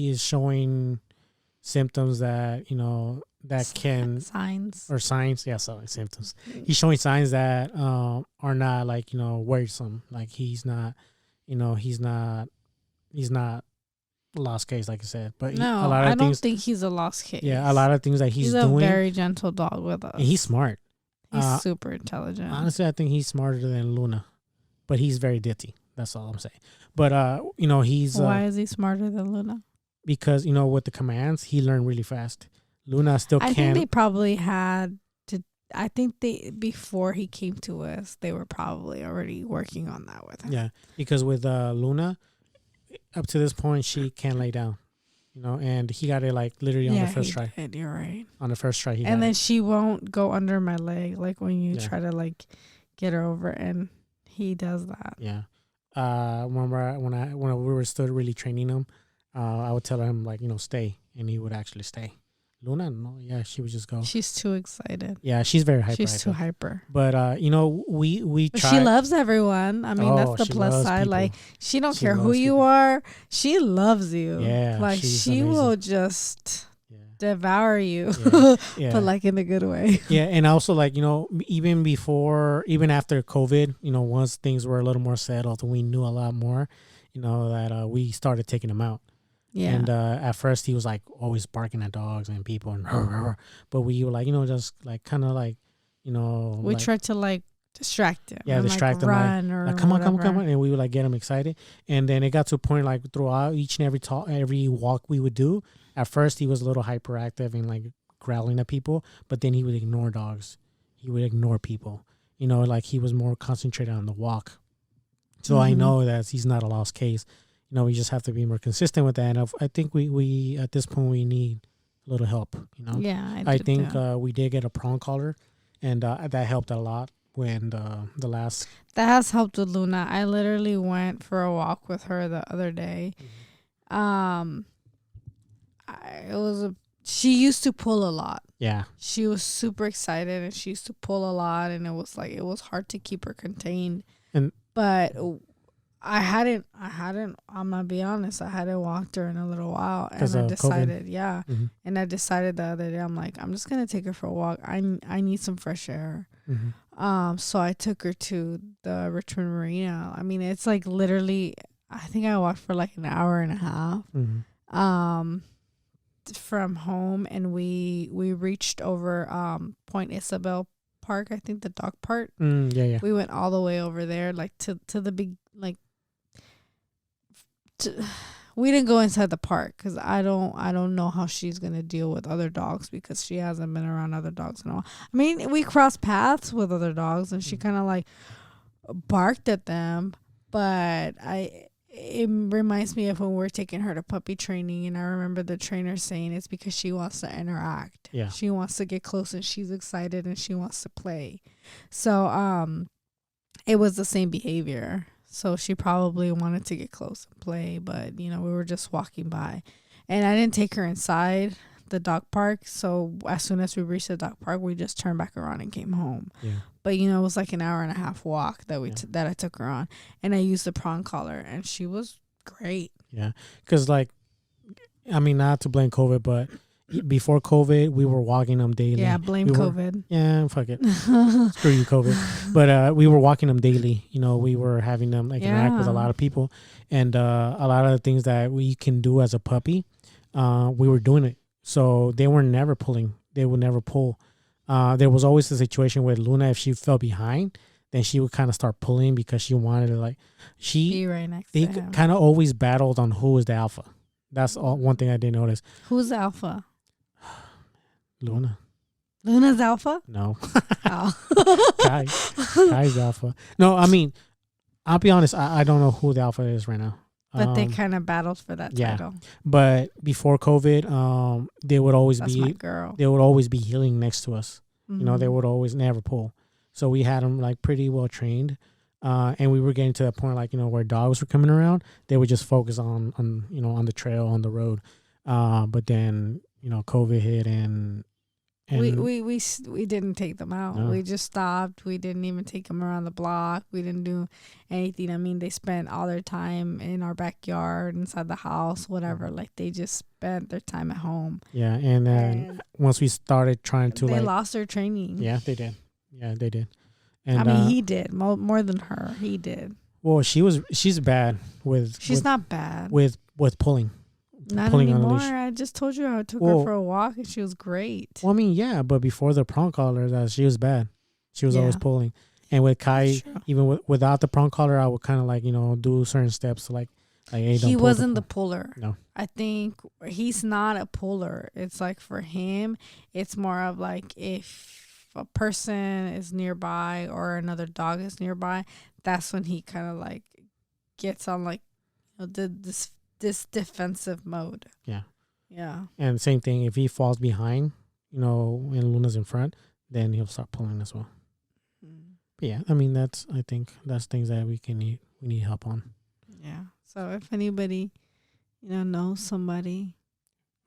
A: is showing symptoms that that can
B: signs
A: symptoms. He's showing signs that are not like worrisome. Like he's not a lost case, like I said. But
B: no, I don't think he's a lost case.
A: Yeah, a lot of things that he's doing.
B: He's a very gentle dog with us.
A: And he's smart.
B: He's super intelligent.
A: Honestly, I think he's smarter than Luna, but he's very ditty. That's all I'm saying. But he's
B: why is he smarter than Luna?
A: Because with the commands, he learned really fast. Luna still can't.
B: I think they probably had to. I think before he came to us, they were probably already working on that with him.
A: Yeah, because with Luna, up to this point, she can't lay down. And he got it like literally on the first try.
B: You're right.
A: On the first try,
B: and then she won't go under my leg, like when you try to like get her over, and he does that.
A: Yeah. When we were still really training him, I would tell him like stay, and he would actually stay. Luna, no, yeah, she would just go.
B: She's too excited.
A: Yeah, she's very hyper.
B: She's too hyper.
A: But we tried.
B: She loves everyone. I mean, that's the plus side. People. Like she don't care who you are. She loves you.
A: Yeah,
B: like she amazing. Will just devour you,
A: yeah.
B: but like in a good way.
A: Yeah, and also like even after COVID, once things were a little more settled, we knew a lot more. That we started taking him out. Yeah. And at first he was like always barking at dogs and people and but we were like, just like kind of like,
B: we tried to like distract him.
A: Yeah, distract him.
B: Run
A: like come on. And we would like get him excited. And then it got to a point like throughout each and every walk we would do, at first he was a little hyperactive and like growling at people, but then he would ignore dogs. He would ignore people. Like he was more concentrated on the walk. So I know that he's not a lost case. We just have to be more consistent with that. And I think we at this point we need a little help.
B: Yeah,
A: I think we did get a prong collar, and that helped a lot when the last.
B: That has helped with Luna. I literally went for a walk with her the other day. She used to pull a lot.
A: Yeah, she
B: was super excited and she used to pull a lot, and it was hard to keep her contained. But I'm gonna be honest, I hadn't walked her in a little while, and I decided, COVID. And I decided the other day, I'm like, I'm just gonna take her for a walk. I need some fresh air. So I took her to the Richmond Marina. I mean, it's like literally, I think I walked for like an hour and a half, from home, and we reached over Point Isabel Park, I think the dog park.
A: Yeah.
B: We went all the way over there, like to the big like. We didn't go inside the park because I don't know how she's gonna deal with other dogs because she hasn't been around other dogs in a while. I mean, we crossed paths with other dogs and she kind of like barked at them, but it reminds me of when we're taking her to puppy training, and I remember the trainer saying it's because she wants to interact.
A: Yeah,
B: she wants to get close and she's excited and she wants to play. So it was the same behavior. So she probably wanted to get close and play, but, we were just walking by. And I didn't take her inside the dog park. So as soon as we reached the dog park, we just turned back around and came home.
A: Yeah.
B: But, it was like an hour and a half walk that that I took her on. And I used the prong collar, and she was great.
A: Yeah. Because, not to blame COVID, but before COVID, we were walking them daily.
B: Yeah, blame COVID.
A: Yeah, fuck it. Screw you, COVID. But we were walking them daily. We were having them interact with a lot of people. And a lot of the things that we can do as a puppy, we were doing it. So they were never pulling. They would never pull. There was always a situation with Luna, if she fell behind, then she would kind of start pulling because she wanted to
B: be right next to him.
A: Kind of always battled on who is the alpha. That's one thing I did notice.
B: Who's the alpha?
A: Luna.
B: Luna's alpha?
A: No.
B: Oh.
A: Kai's alpha. No, I'll be honest. I don't know who the alpha is right now.
B: But they kind of battled for that title.
A: But before COVID, they would always
B: That's my girl.
A: They would always be healing next to us. They would always never pull. So we had them pretty well trained. And we were getting to that point where dogs were coming around. They would just focus on the trail, on the road. But then COVID hit, and
B: We didn't take them out.
A: No.
B: We just stopped. We didn't even take them around the block. We didn't do anything. I mean, they spent all their time in our backyard, inside the house, whatever. Like, they just spent their time at home.
A: Yeah, and once we started trying to,
B: they lost their training.
A: Yeah, they did. Yeah, they did. And
B: I mean, he did more than her. He did.
A: Well, she's bad with.
B: She's not bad
A: with pulling.
B: Not
A: pulling
B: anymore.
A: On the leash.
B: I just told you I took her for a walk and she was great.
A: Well, I mean, yeah, but before the prong collar, she was bad. She was always pulling. And with Kai, even without the prong collar, I would kind of like, do certain steps like hey,
B: he wasn't the puller.
A: No.
B: I think he's not a puller. It's like for him, it's more of like if a person is nearby or another dog is nearby, that's when he kind of like gets on like this defensive mode. Yeah. Yeah.
A: And same thing, if he falls behind, and Luna's in front, then he'll start pulling as well. But yeah, I mean, I think that's things that we need help on.
B: Yeah. So if anybody, knows somebody,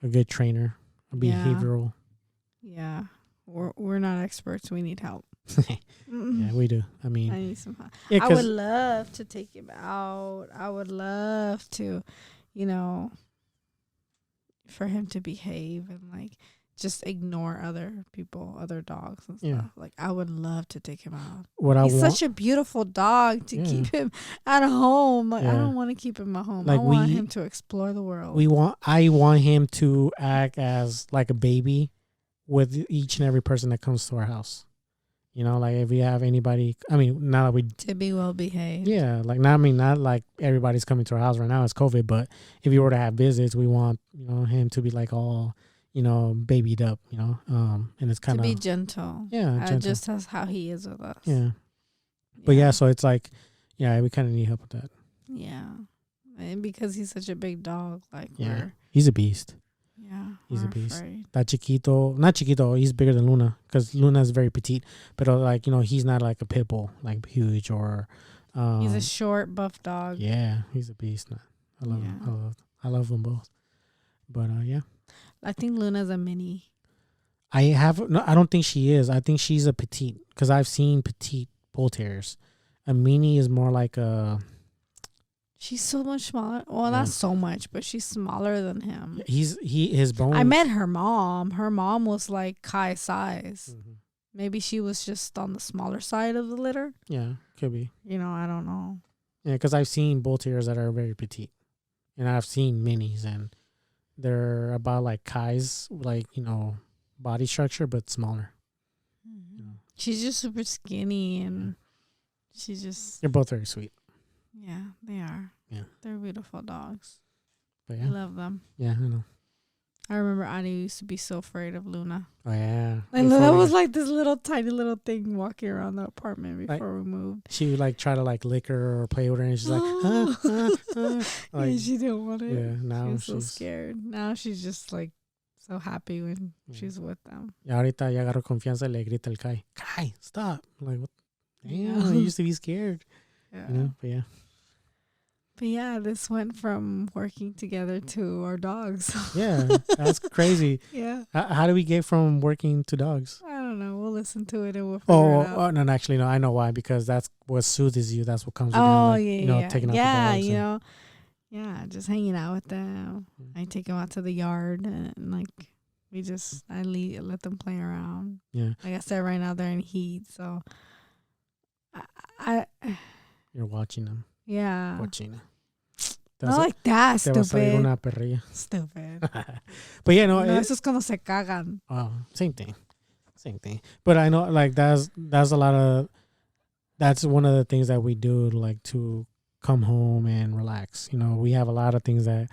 A: a good trainer, a behavioral.
B: Yeah. We're not experts. We need help.
A: Yeah, we do. I mean,
B: I need some help. Yeah, I would love to take him out. I would love to, for him to behave and like just ignore other people, other dogs and stuff. Yeah. Like, I would love to take him out. He's such a beautiful dog to keep him at home. Like, I don't want to keep him at home. Like, I want him to explore the world.
A: I want him to act as like a baby with each and every person that comes to our house. Like if we have anybody, I mean, now that we
B: to be well behaved.
A: Yeah, like not like everybody's coming to our house right now. It's COVID, but if you were to have visits, we want him to be like all babied up, and it's kind of
B: to be gentle.
A: Yeah, gentle.
B: Just as how he is with us.
A: Yeah, but so it's like, we kind of need help with that.
B: Yeah, and because he's such a big dog, like
A: he's a beast.
B: Yeah,
A: he's a beast. Afraid. Not chiquito, he's bigger than Luna because Luna is very petite. But like he's not like a pit bull, like huge or.
B: He's a short, buff dog.
A: Yeah, he's a beast. I love him. I love them both. But yeah,
B: I think Luna's a mini.
A: I don't think she is. I think she's a petite because I've seen petite bull terriers. A mini is more like a.
B: She's so much smaller. Well, not so much, but she's smaller than him.
A: His bones.
B: I met her mom. Her mom was like Kai size. Mm-hmm. Maybe she was just on the smaller side of the litter.
A: Yeah, could be.
B: I don't know.
A: Yeah, because I've seen bull terriers that are very petite, and I've seen minis, and they're about like Kai's, like body structure, but smaller.
B: Mm-hmm. She's just super skinny, and she's just.
A: They're both very sweet.
B: Yeah, they are. Yeah. They're beautiful dogs.
A: But yeah.
B: I love them.
A: Yeah, I know.
B: I remember Ani used to be so afraid of Luna.
A: Oh, yeah.
B: Like, Luna was like this tiny little thing walking around the apartment before we moved.
A: She would like try to like lick her or play with her, and she's like,
B: Like, she didn't want it.
A: Yeah, now
B: she's so scared. Now she's just like so happy when she's with them.
A: Y ahorita ya agarró confianza y le grita el Kai, Kai, stop. I'm like, what? Damn, I used to be scared.
B: Yeah.
A: But yeah.
B: But yeah, this went from working together to our dogs.
A: Yeah, that's crazy.
B: Yeah.
A: How do we get from working to dogs?
B: I don't know. We'll listen to it and we'll figure it out.
A: Oh, no, actually, no. I know why. Because that's what soothes you. That's what comes with taking out the dogs.
B: Yeah, just hanging out with them. I take them out to the yard and like I let them play around.
A: Yeah.
B: Like I said, right now they're in heat, so
A: you're watching them.
B: Yeah.
A: Watching.
B: Not like that, stupid.
A: Una perrilla.
B: Stupid.
A: But yeah,
B: eso es cuando se cagan.
A: Oh, same thing. But I know like that's a lot of, that's one of the things that we do like to come home and relax. We have a lot of things that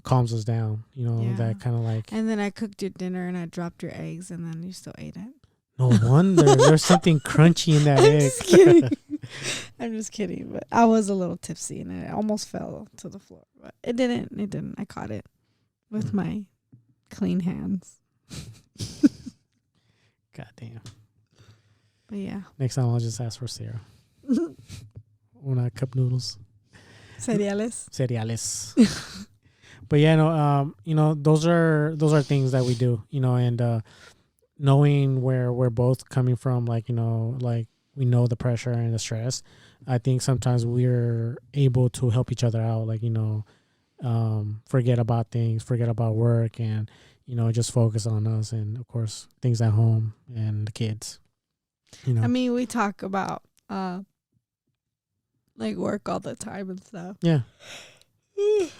A: calms us down, that kind of like.
B: And then I cooked your dinner and I dropped your eggs and then you still ate it.
A: No wonder. There's something crunchy in that egg.
B: Just kidding. I'm just kidding. But I was a little tipsy and it almost fell to the floor. But it didn't. I caught it with my clean hands.
A: God damn.
B: But yeah.
A: Next time I'll just ask for Sarah. Una cup noodles.
B: Cereales.
A: But yeah, those are things that we do, and knowing where we're both coming from, like, like we know the pressure and the stress, I think sometimes we're able to help each other out, like, forget about things, forget about work, and, just focus on us and, of course, things at home and the kids.
B: I mean, we talk about like work all the time and stuff.
A: Yeah.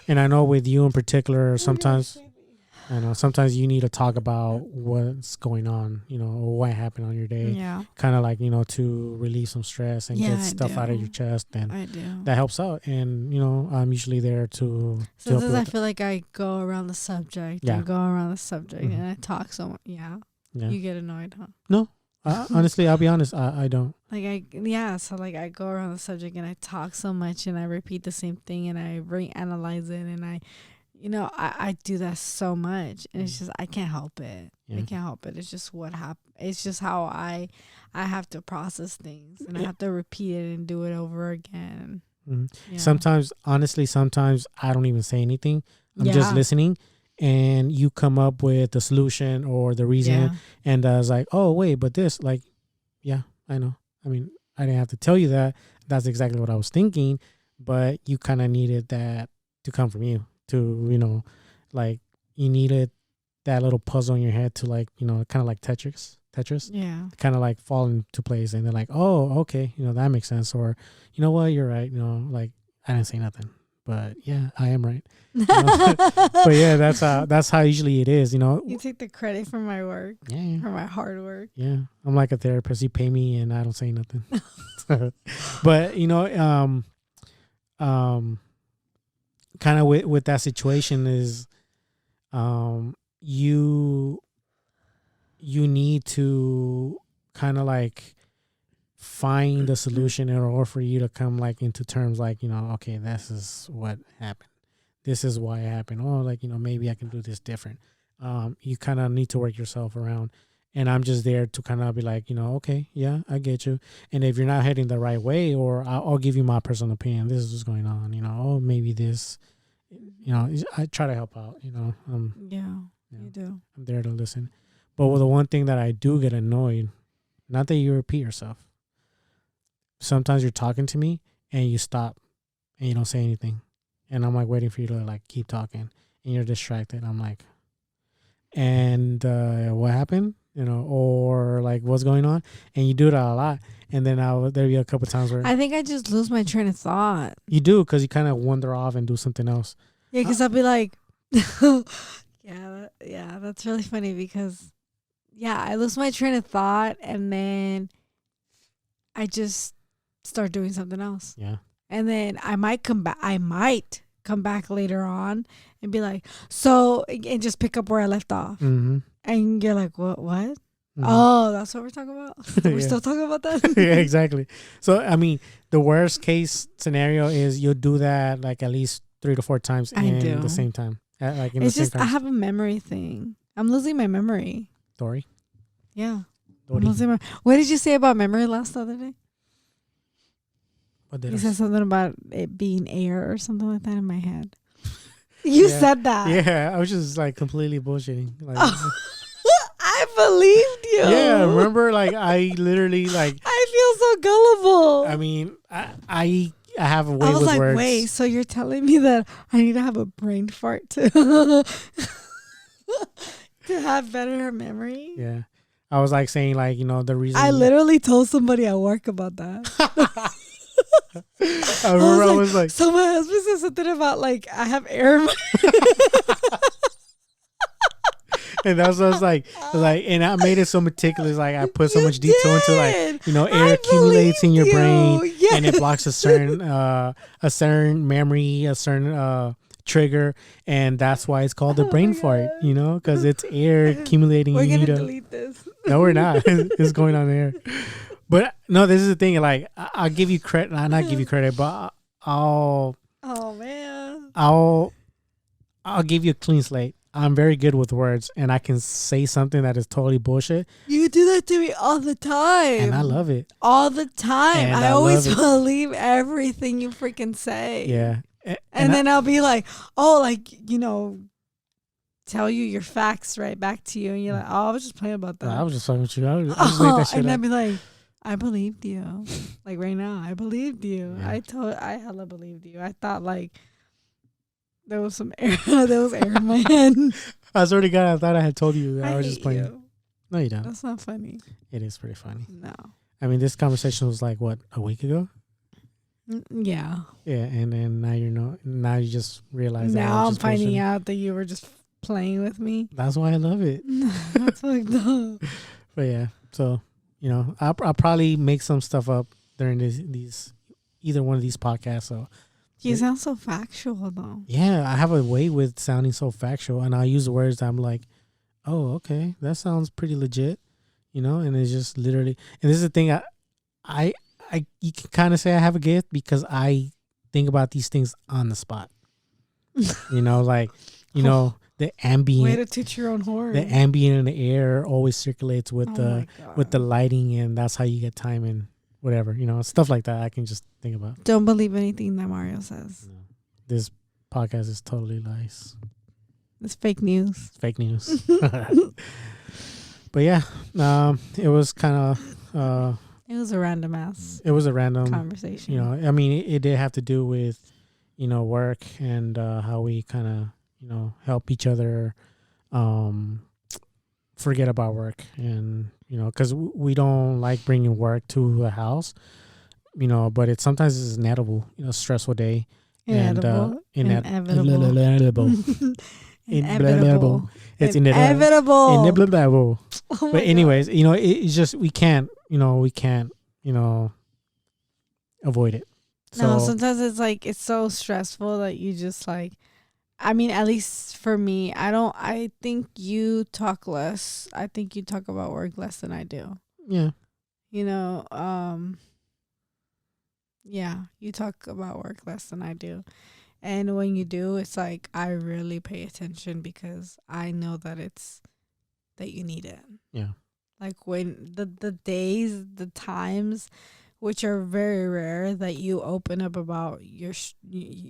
A: And I know with you in particular, sometimes you need to talk about what's going on, or what happened on your day.
B: Yeah.
A: Kind of like, to relieve some stress and get stuff out of your chest. And
B: I do.
A: That helps out. And, I'm usually there to
B: sometimes I feel like I go around the subject and I talk so much. Yeah. You get annoyed, huh?
A: No. Honestly, I'll be honest. I don't.
B: So I go around the subject and I talk so much and I repeat the same thing and I reanalyze it and I do that so much and it's just I can't help it. I can't help it. It's just what happened. It's just how I have to process things and I have to repeat it and do it over again.
A: Mm-hmm. Sometimes I don't even say anything. I'm just listening. And you come up with the solution or the reason, and I was like, "Oh, wait, but this, like, yeah, I know. I mean, I didn't have to tell you that. That's exactly what I was thinking, but you kind of needed that to come from you to, like, you needed that little puzzle in your head to, like, kind of like Tetris, kind of like fall into place, and they're like, oh, okay, that makes sense, or you know what, you're right, like I didn't say nothing." But yeah, I am right. But yeah, that's how usually it is.
B: You take the credit for my work, for my hard work.
A: Yeah, I'm like a therapist. You pay me, and I don't say nothing. But kind of with that situation is, you need to kind of like find a solution in order for you to come like into terms, like, okay, this is what happened, this is why it happened, or like, maybe I can do this different. You kind of need to work yourself around, and I'm just there to kind of be like, okay, yeah, I get you. And if you're not heading the right way, or I'll give you my personal opinion, this is what's going on, oh, maybe this, I try to help out, you do. I'm there to listen. But with the one thing that I do get annoyed, not that you repeat yourself, sometimes you're talking to me and you stop and you don't say anything, and I'm like waiting for you to like keep talking, and you're distracted. I'm like, and what happened, or like what's going on, and you do that a lot. And then there'll be a couple times where
B: I think I just lose my train of thought.
A: You do, because you kind of wander off and do something else.
B: Yeah, because I'll be like, yeah, that's really funny because I lose my train of thought and then I just start doing something else.
A: Yeah.
B: And then I might come back later on and be like, so, and just pick up where I left off.
A: Mm-hmm.
B: And you're like, what? Mm-hmm. Oh, that's what we're talking about? We're still talking about that?
A: Yeah, exactly. So, I mean, the worst case scenario is you'll do that like at least 3 to 4 times in the same time.
B: It's just, I have a memory thing. I'm losing my memory.
A: Dory?
B: Yeah. I'm losing what did you say about memory last other day?
A: What did
B: you said something about it being air or something like that in my head. You said that.
A: Yeah, I was just like completely bullshitting. Like,
B: I believed you.
A: Yeah, remember, like I literally like.
B: I feel so gullible.
A: I mean, I have a way with words. I was like,
B: wait, so you're telling me that I need to have a brain fart to have better memory?
A: Yeah, I was like saying like the reason.
B: I literally told somebody at work about that.
A: I remember I was like,
B: so my husband said something about like I have air in my
A: and that's what I was like, and I made it so meticulous. Like I put so much detail into like, air accumulates in your brain, and it blocks a certain memory, a certain trigger, and that's why it's called the brain fart. Because it's air accumulating.
B: We're gonna delete this.
A: No, we're not. It's going on there. But no, this is the thing. Like I'll give you credit. Not give you credit, but I'll.
B: Oh man.
A: I'll give you a clean slate. I'm very good with words, and I can say something that is totally bullshit.
B: You do that to me all the time.
A: And I love it.
B: All the time. And I always believe everything you freaking say.
A: Yeah.
B: And then I'll be like, oh, like, tell you your facts right back to you, and you're like, oh, I was just playing about that.
A: I was just talking with you. I just made that shit
B: and
A: up.
B: I'd be like, I believed you. Like right now, I believed you.
A: Yeah.
B: I hella believed you. I thought like there was some air. There was air in my head.
A: I swear to God, I thought I had told you that I was
B: hate
A: just playing.
B: you.
A: No, you don't.
B: That's not funny.
A: It is pretty funny.
B: No.
A: I mean, this conversation was like what, a week ago?
B: Yeah.
A: Yeah, and then now you just realize that
B: Now
A: I was
B: I'm
A: just
B: finding
A: bullshitting.
B: out that you were just playing with me.
A: That's why I love it.
B: That's like no.
A: But yeah, so I'll probably make some stuff up during these either one of these podcasts. So
B: You sound so factual though.
A: yeah, I have a way with sounding so factual, and I use the words that I'm like, oh, okay, that sounds pretty legit, and it's just literally. And this is the thing, I you can kind of say I have a gift because I think about these things on the spot. Like, the ambient.
B: Way to toot your own horn.
A: The ambient in the air always circulates with the lighting, and that's how you get time and whatever, stuff like that. I can just think about.
B: Don't believe anything that Mario says.
A: No. This podcast is totally lies.
B: It's fake news.
A: It's fake news. But yeah, it was kind of.
B: It was a random ass.
A: It was a random
B: conversation.
A: I mean, it did have to do with, work and how we kind of, help each other forget about work. And, because we don't like bringing work to the house, but sometimes it's inevitable, stressful day.
B: Inevitable.
A: And,
B: inevitable.
A: inevitable. It's
B: inevitable.
A: Inevitable.
B: Oh
A: But anyways, it's just, we can't avoid it.
B: No, sometimes it's like it's so stressful that you just like, I mean, at least for me, I think you talk less. I think you talk about work less than I do.
A: Yeah.
B: Yeah, you talk about work less than I do. And when you do, it's like I really pay attention because I know that you need it.
A: Yeah.
B: Like when the days, the times, which are very rare, that you open up about your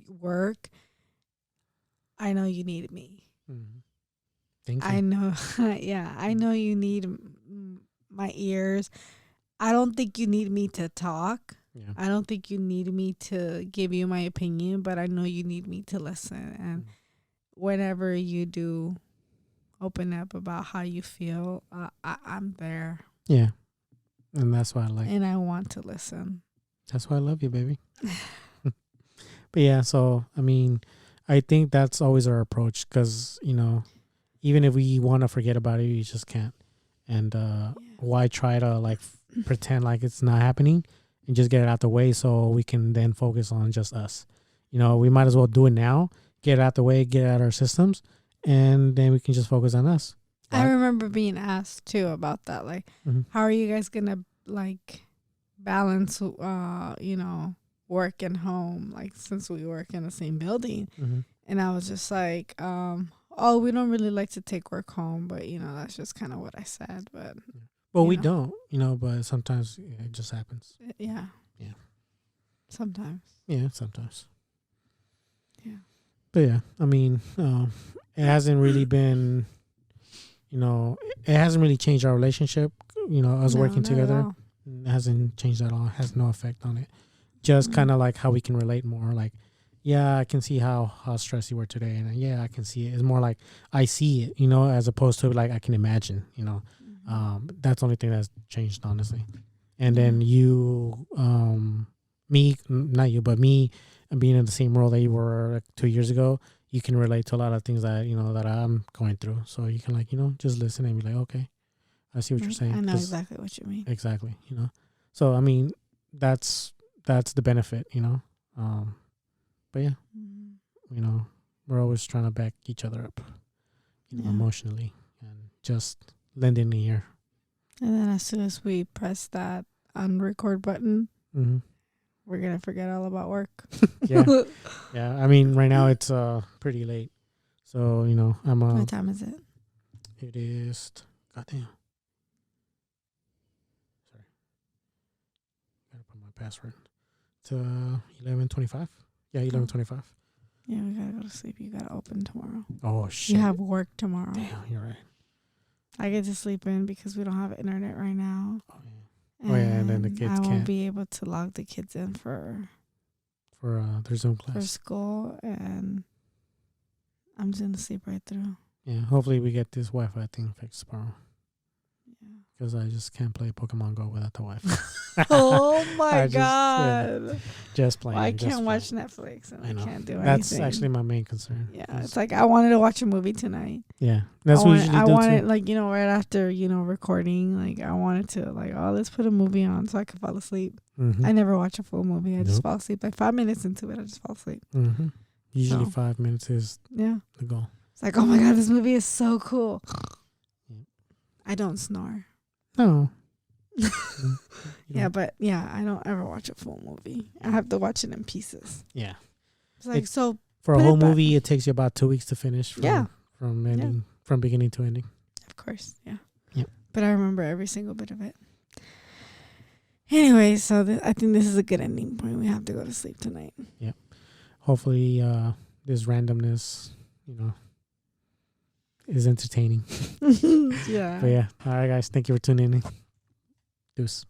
B: work, I know you need me.
A: Mm-hmm. Thank you.
B: I know. Yeah, I know you need my ears. I don't think you need me to talk.
A: Yeah.
B: I don't think you need me to give you my opinion, but I know you need me to listen. And whenever you do open up about how you feel, I'm there.
A: Yeah. And that's why I like.
B: And I want to listen.
A: That's why I love you, baby. But yeah, so, I mean, I think that's always our approach because, even if we want to forget about it, you just can't. And why try to, like, pretend like it's not happening and just get it out the way so we can then focus on just us. We might as well do it now, get it out the way, get it out of our systems, and then we can just focus on us.
B: I remember being asked too about that. Like, how are you guys gonna like balance, work and home? Like, since we work in the same building, and I was just like, we don't really like to take work home, but that's just kind of what I said. But
A: we don't, but sometimes it just happens.
B: Yeah.
A: Yeah.
B: Sometimes.
A: Yeah, sometimes.
B: Yeah.
A: But yeah, I mean, it hasn't really been. It hasn't really changed our relationship, us working together. It hasn't changed at all. It has no effect on it. Just kind of like how we can relate more. Like, yeah, I can see how stressed you were today. And yeah, I can see it. It's more like I see it, as opposed to like I can imagine, That's the only thing that's changed, honestly. And then you, me, not you, but me being in the same role that you were like 2 years ago, you can relate to a lot of things that, that I'm going through. So you can like, just listen and be like, okay, I see what you're saying.
B: I know exactly what you mean.
A: Exactly. So, I mean, that's the benefit, but yeah, we're always trying to back each other up, emotionally and just lend an ear.
B: And then as soon as we press that unrecord button, we're going to forget all about work.
A: Yeah. Yeah. I mean, right now it's pretty late. So, I'm...
B: what time is it?
A: It is... Goddamn. Sorry. Gotta put my password. It's 11:25. Yeah, 11:25.
B: Yeah, we gotta go to sleep. You gotta open tomorrow.
A: Oh shit!
B: You have work tomorrow.
A: Damn, you're right.
B: I get to sleep in because we don't have internet right now.
A: And then the kids
B: I won't
A: can't
B: be able to log the kids in for
A: their Zoom class
B: for school, and I'm just gonna sleep right through.
A: Yeah, hopefully we get this Wi-Fi thing fixed tomorrow.
B: Yeah.
A: Because I just can't play Pokemon Go without the Wi-Fi.
B: Oh my god!
A: Just playing.
B: Well, I can't watch Netflix, and I can't do anything.
A: That's actually my main concern.
B: Yeah, it's like I wanted to watch a movie tonight.
A: Yeah, that's what we usually do too.
B: I wanted, like, right after recording, like I wanted to let's put a movie on so I could fall asleep.
A: Mm-hmm.
B: I never watch a full movie. I just fall asleep. Like 5 minutes into it, I just fall asleep.
A: Mm-hmm. Usually 5 minutes is the goal.
B: It's like, oh my god, this movie is so cool. I don't snore.
A: No.
B: Yeah, but I don't ever watch a full movie. I have to watch it in pieces.
A: Yeah.
B: It's like, so
A: for a whole movie, it takes you about 2 weeks to finish. From ending, from beginning to ending.
B: Of course, yeah.
A: Yep.
B: But I remember every single bit of it. Anyway, so I think this is a good ending point. We have to go to sleep tonight.
A: Yep. Hopefully, this randomness, is entertaining.
B: Yeah.
A: But yeah. All right, guys. Thank you for tuning in. Deuce.